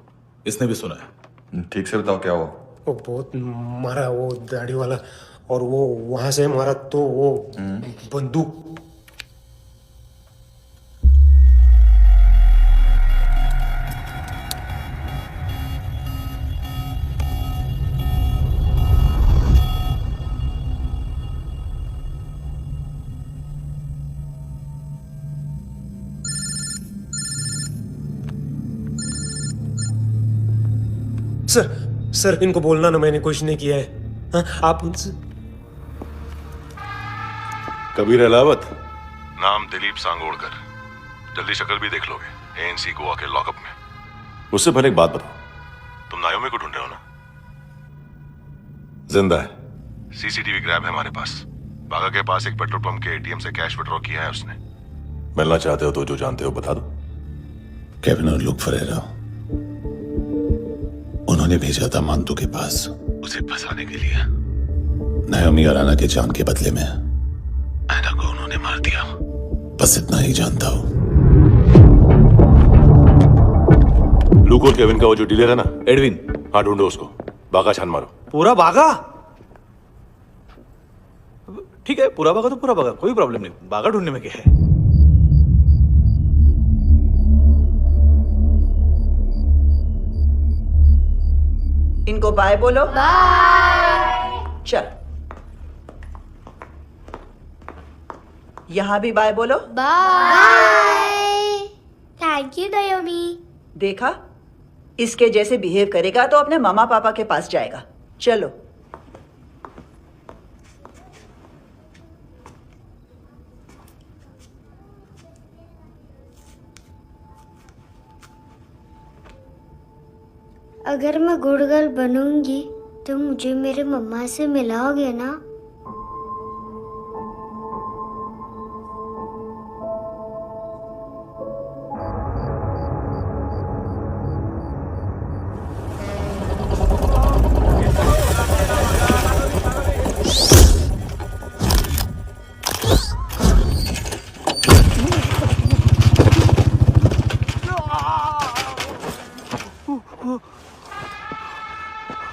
इसने भी सुना है। ठीक से बताओ क्या हुआ? वो बहुत मारा वो दाढ़ी वाला, और वो वहां से मारा तो वो बंदूक। सर इनको बोलना ना मैंने कुछ नहीं किया है। हाँ, आप उनसे। कबीर अहलावत, नाम दिलीप सांगोड़कर। जल्दी शक्ल भी देख लोगे ANC गोवा के लॉकअप में। उससे पहले एक बात बताओ, तुम नायोमी को ढूंढ रहे हो ना? जिंदा है, CCTV ग्रैब है हमारे पास। बागा के पास एक पेट्रोल पंप के ATM से कैश विड्रॉ किया है उसने। मिलना चाहते हो तो जो जानते हो बता दो। केविन और लुक फरेरा, उन्होंने भेजा था मानतू के पास उसे फंसाने के लिए। नायोमी और आना के जान के बदले में आना को उन्होंने मार दिया। बस इतना ही जानता हूं। लुक और केविन का वो जो डीलर है ना, एडविन, हाँ ढूंढो उसको। बागा छान मारो। पूरा बागा? ठीक है, पूरा बागा तो पूरा बागा, कोई प्रॉब्लम नहीं। बागा ढूंढने में क्या है? इनको बाय बोलो। बाय। चल, यहाँ भी बाय बोलो। बाय। Thank you नायोमी। देखा, इसके जैसे बिहेव करेगा तो अपने मामा पापा के पास जाएगा। चलो। अगर मैं गुड गर्ल बनूंगी तुम मुझे मेरे मम्मा से मिलाओगे ना?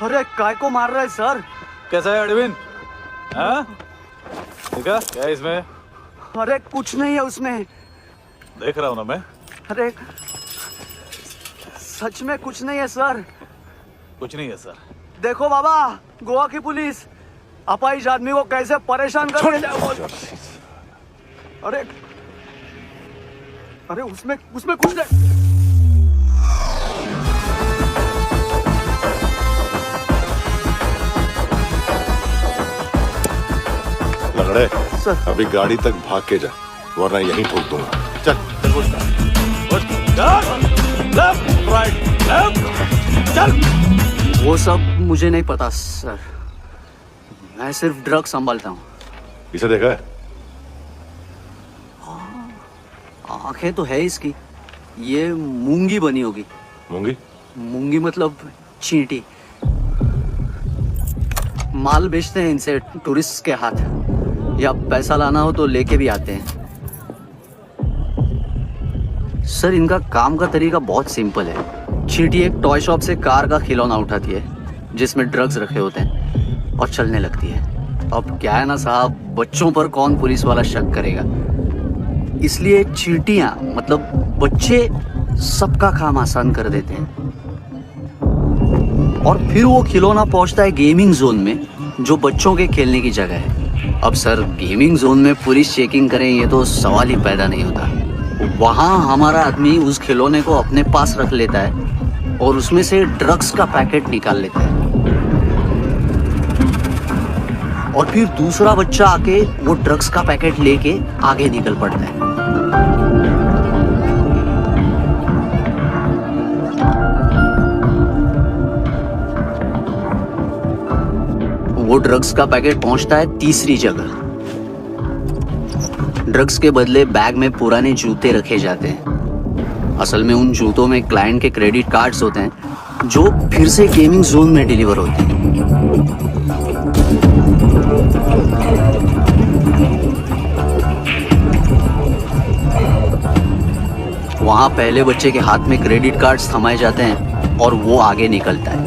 अरे काय को मार रहा है सर? कैसा है अरविंद? हाँ? देखा क्या है इसमें? अरे कुछ नहीं है उसमें। देख रहा हूँ ना मैं। अरे सच में कुछ नहीं है सर। कुछ नहीं है सर। देखो बाबा, गोवा की पुलिस अपाहिज आदमी को कैसे परेशान कर रही है। अरे अरे उसमें कुछ नहीं। लंगड़े सर, अभी गाड़ी तक भाग के जा, वरना यहीं ठोक दूंगा। चल वो सब मुझे नहीं पता सर, मैं सिर्फ ड्रग संभालता हूँ। इसे देखा है? आंखें तो है इसकी, ये मूंगी बनी होगी। मूंगी? मूंगी मतलब चींटी। माल बेचते हैं इनसे टूरिस्ट के हाथ, या पैसा लाना हो तो लेके भी आते हैं। सर इनका काम का तरीका बहुत सिंपल है। चींटी एक टॉय शॉप से कार का खिलौना उठाती है जिसमें ड्रग्स रखे होते हैं और चलने लगती है। अब क्या है ना साहब, बच्चों पर कौन पुलिस वाला शक करेगा, इसलिए चींटियां मतलब बच्चे सबका काम आसान कर देते हैं। और फिर वो खिलौना पहुंचता है गेमिंग जोन में, जो बच्चों के खेलने की जगह है। अब सर गेमिंग जोन में पुलिस चेकिंग करें ये तो सवाल ही पैदा नहीं होता। वहाँ हमारा आदमी उस खिलौने को अपने पास रख लेता है और उसमें से ड्रग्स का पैकेट निकाल लेता है, और फिर दूसरा बच्चा आके वो ड्रग्स का पैकेट लेके आगे निकल पड़ता है। वो ड्रग्स का पैकेट पहुंचता है तीसरी जगह। ड्रग्स के बदले बैग में पुराने जूते रखे जाते हैं। असल में उन जूतों में क्लाइंट के क्रेडिट कार्ड्स होते हैं जो फिर से गेमिंग जोन में डिलीवर होते हैं। वहां पहले बच्चे के हाथ में क्रेडिट कार्ड्स थमाए जाते हैं और वो आगे निकलता है।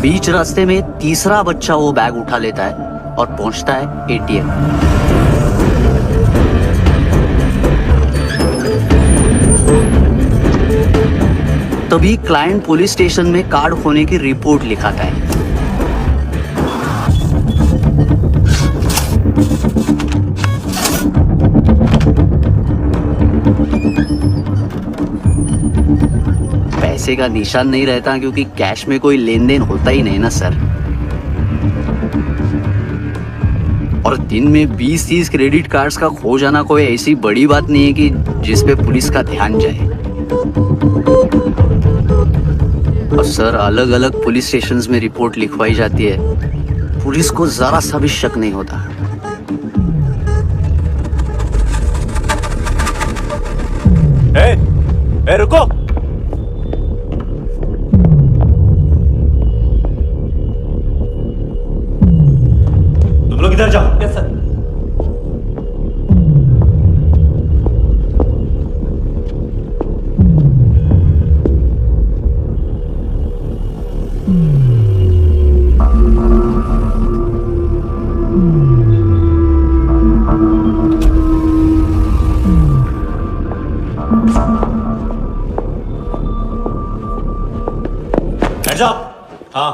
बीच रास्ते में तीसरा बच्चा वो बैग उठा लेता है और पहुंचता है एटीएम। तभी क्लाइंट पुलिस स्टेशन में कार्ड खोने की रिपोर्ट लिखाता है। पैसे का निशान नहीं रहता क्योंकि कैश में कोई लेन देन होता ही नहीं ना सर। और दिन में 20-30 क्रेडिट कार्ड्स का खो जाना कोई ऐसी बड़ी बात नहीं है कि जिस पे पुलिस का ध्यान जाए। और सर अलग अलग पुलिस स्टेशंस में रिपोर्ट लिखवाई जाती है, पुलिस को जरा सा भी शक नहीं होता। ए, रुको। तुम लोग इधर जाओ। Yes sir. Heads up। हाँ।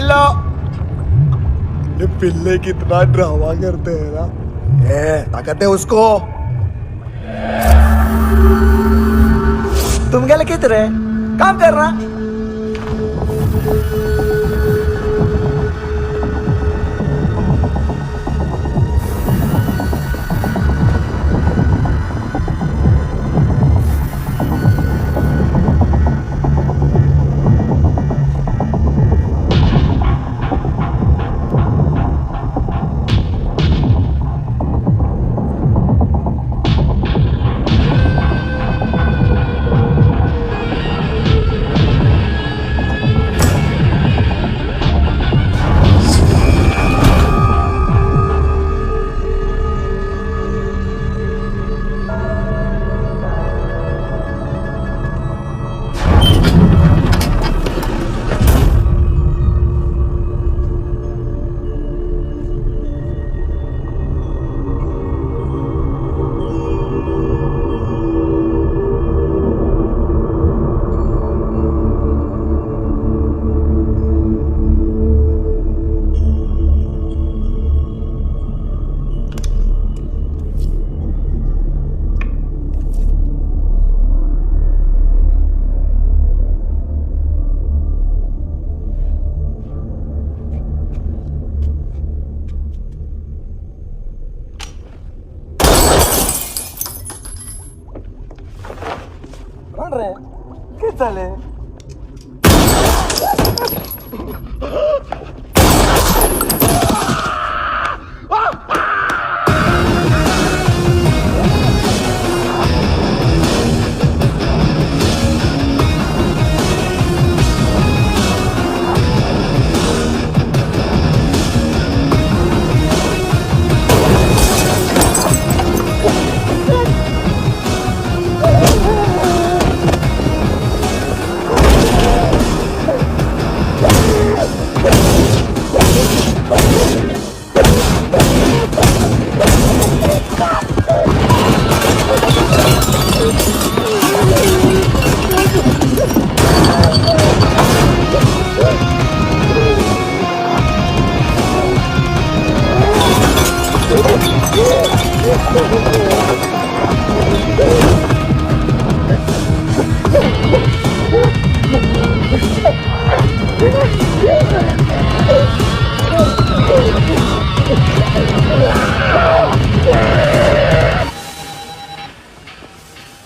लो। ये पिल्ले कितना ड्रामा करते हैं ना। ताकत है उसको। तुम क्या लिखित रहे काम कर रहा। चले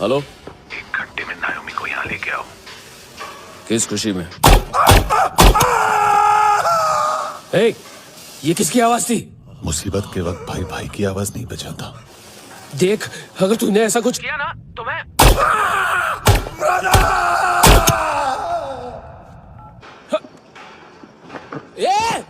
हेलो, 1 घंटे में नायोमी को यहाँ लेके आओ। किस खुशी में? ए, ये किसकी आवाज थी? मुसीबत के वक्त भाई भाई की आवाज नहीं बचाता। देख, अगर तूने ऐसा कुछ किया ना तो मैं ए!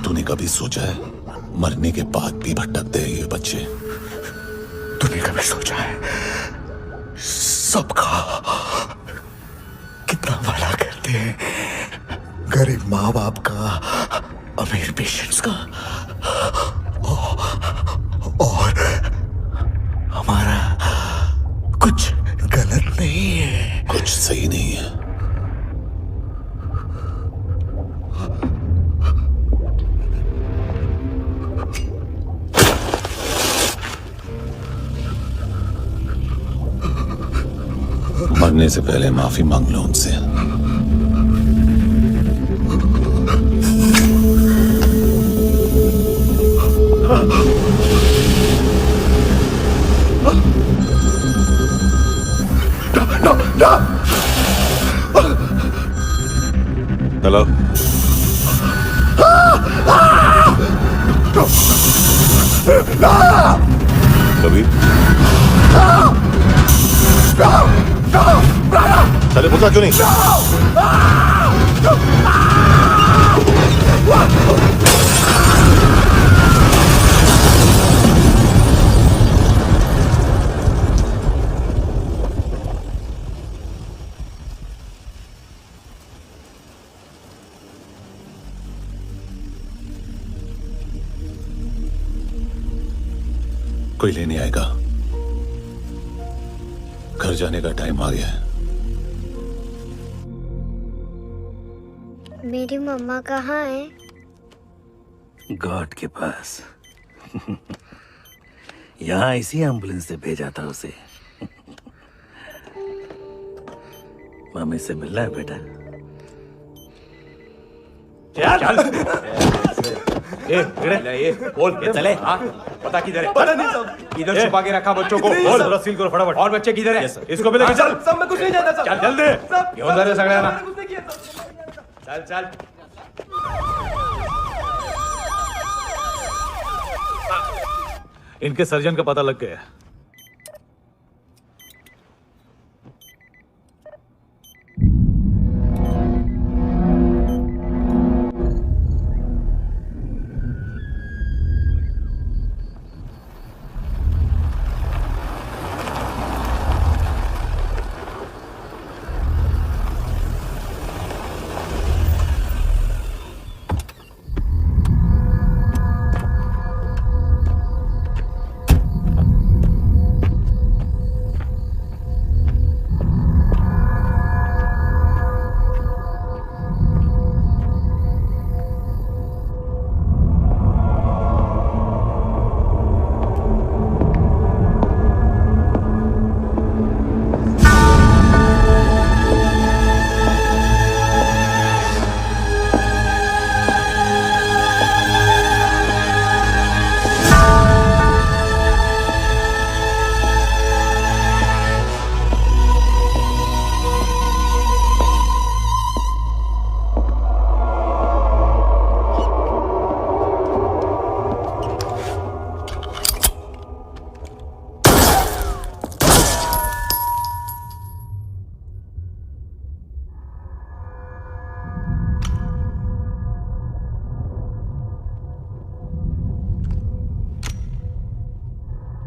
तूने कभी सोचा है मरने के बाद भी भटकते हैं ये बच्चे? तूने कभी सोचा है सबका कितना भला करते हैं? गरीब माँ बाप का, अमीर पेशेंट्स का, और हमारा कुछ गलत नहीं है, कुछ सही नहीं है। मरने से पहले माफी मांग लो उनसे। हेलो, कभी चले पूछा क्यों नहीं? कोई लेने आएगा। घर जाने का टाइम आ गया है। मेरी मम्मा कहाँ है? गॉड के पास। यहाँ इसी एम्बुलेंस से भेजा था उसे। मम्मी से मिलना है बेटा। चल। ये बोल के चले। हाँ पता किधर है? पता नहीं सब। इधर छुपा के रखा बच्चों को। बोल थोड़ा सील करो फटाफट। और बच्चे किधर है? इसको भी लेके चल। सब मैं कुछ नहीं जानता। चल जल्दी। क्यों उधर है सगळ्यांना? चल चल। इनके सर्जन का पता लग गया।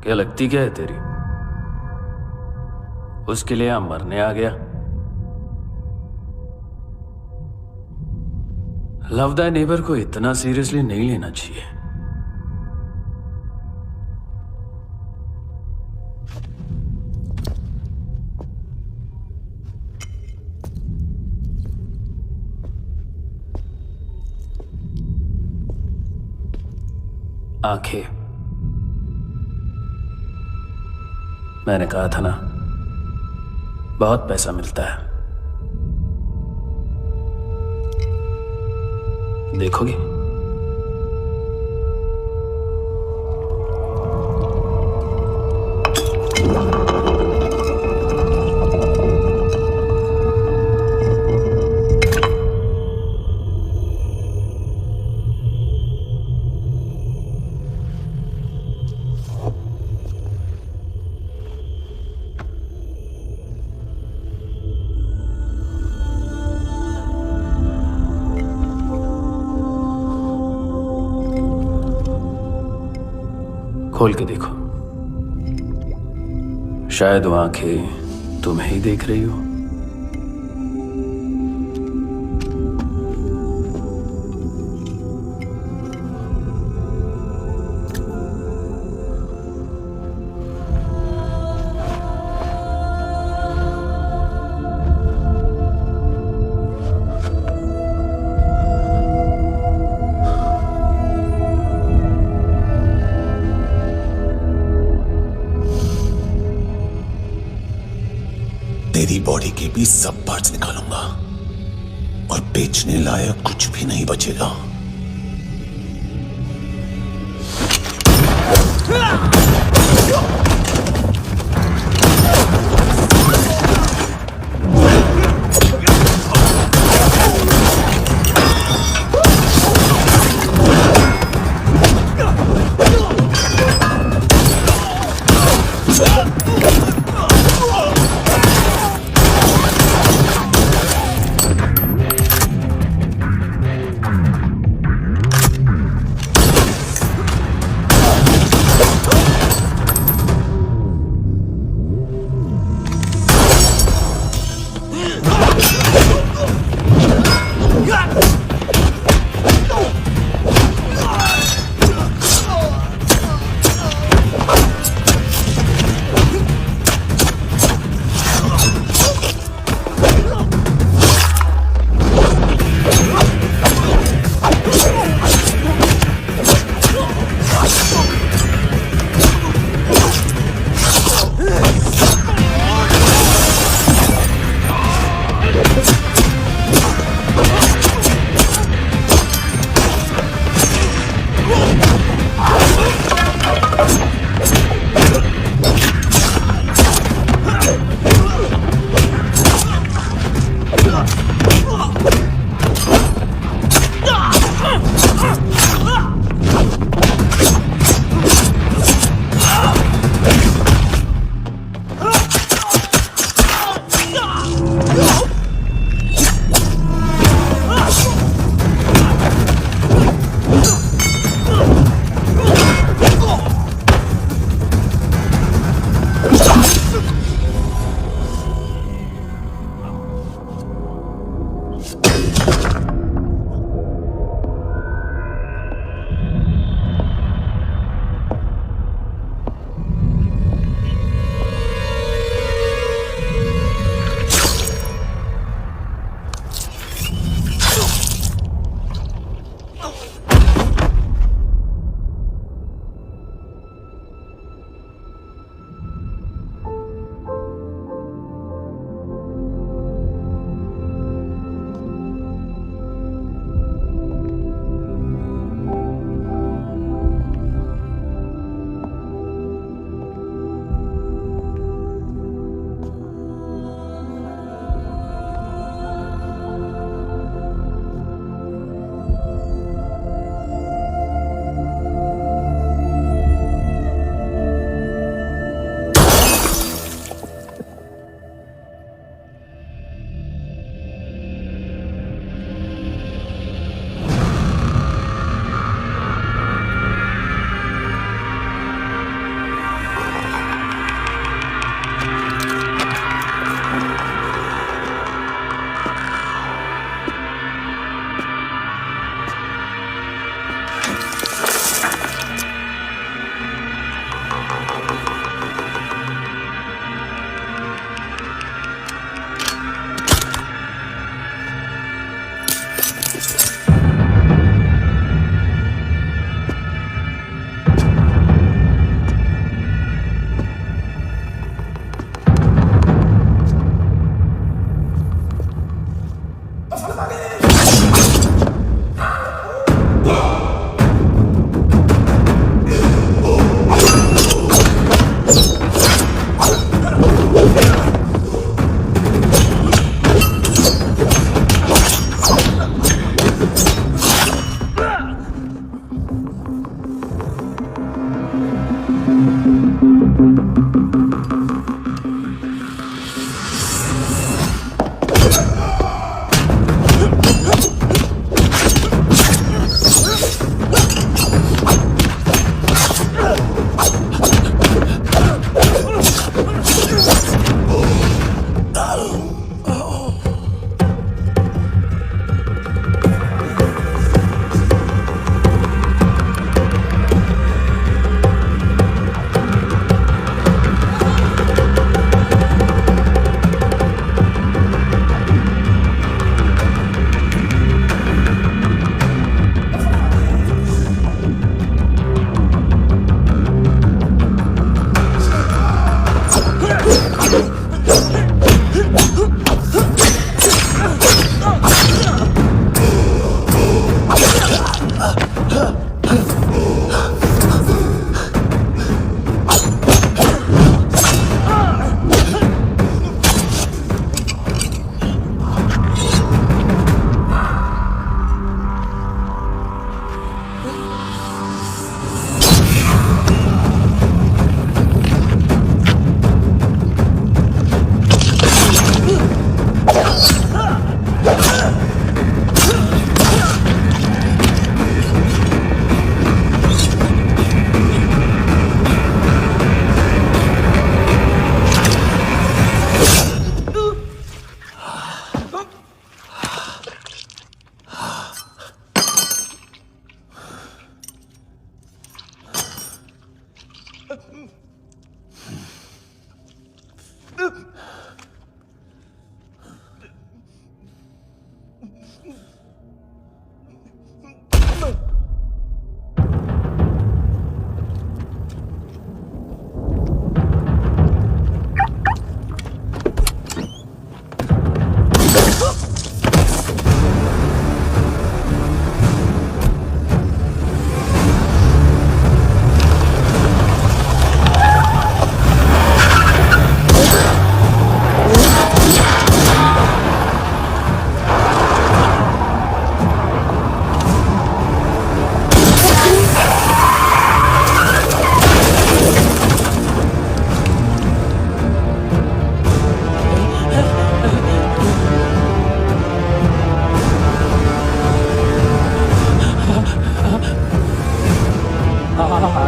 क्या लगती क्या है तेरी? उसके लिए यहां मरने आ गया? लव द नेबर को इतना सीरियसली नहीं लेना चाहिए। आंखें, मैंने कहा था ना, बहुत पैसा मिलता है। देखोगे? खोल के देखो, शायद वो आंखें तुम्हें ही देख रही हो। तेरी बॉडी के भी सब पार्ट्स निकालूंगा और बेचने लायक कुछ भी नहीं बचेगा।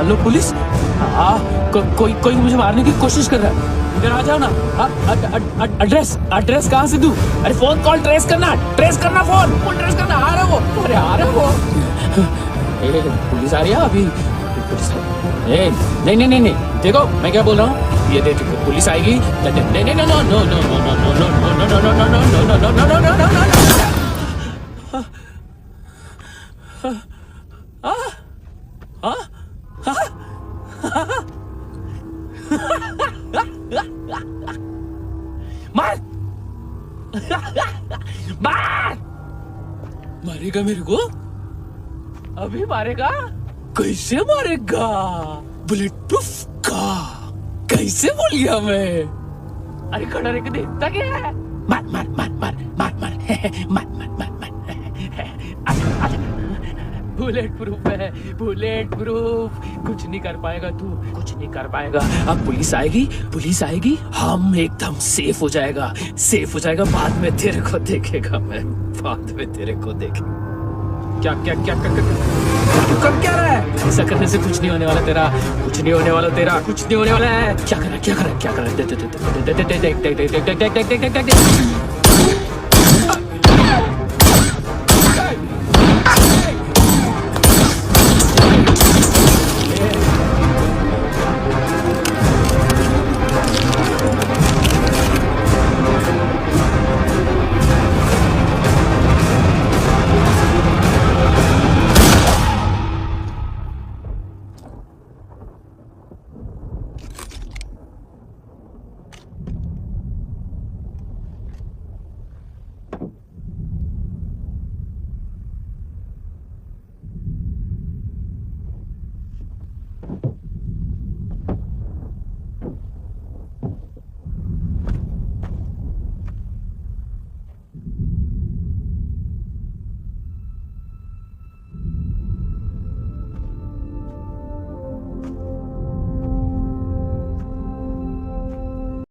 Hello police. कोई कोई मुझे मारने की कोशिश कर रहा है, इधर आ जाओ ना। एड्रेस कहाँ से दूं? अरे फोन कॉल ट्रेस करना फोन ट्रेस करना। आ रहा वो, अरे आ रहा वो। पुलिस आ रही है अभी। नहीं, देखो मैं क्या बोल रहा हूँ, ये देखो पुलिस आएगी। नहीं मार मारेगा मेरे को? अभी मारेगा? कैसे मारेगा? बुलेट प्रूफ का कैसे बोल गया मैं? अरे खड़ा रह के देखता क्या है? मार मार मार मार मार मार मार मार मार मार। बुलेट प्रूफ है, बुलेट प्रूफ। कुछ नहीं कर पाएगा तू, कुछ नहीं कर पाएगा। अब पुलिस आएगी, हम एकदम सेफ हो जाएगा। बाद में तेरे को देखेगा मैं, बाद में तेरे को देखेगा। क्या क्या क्या कर क्या रहा है? ऐसा करने से कुछ नहीं होने वाला तेरा, कुछ नहीं होने वाला है। क्या कर रहा है?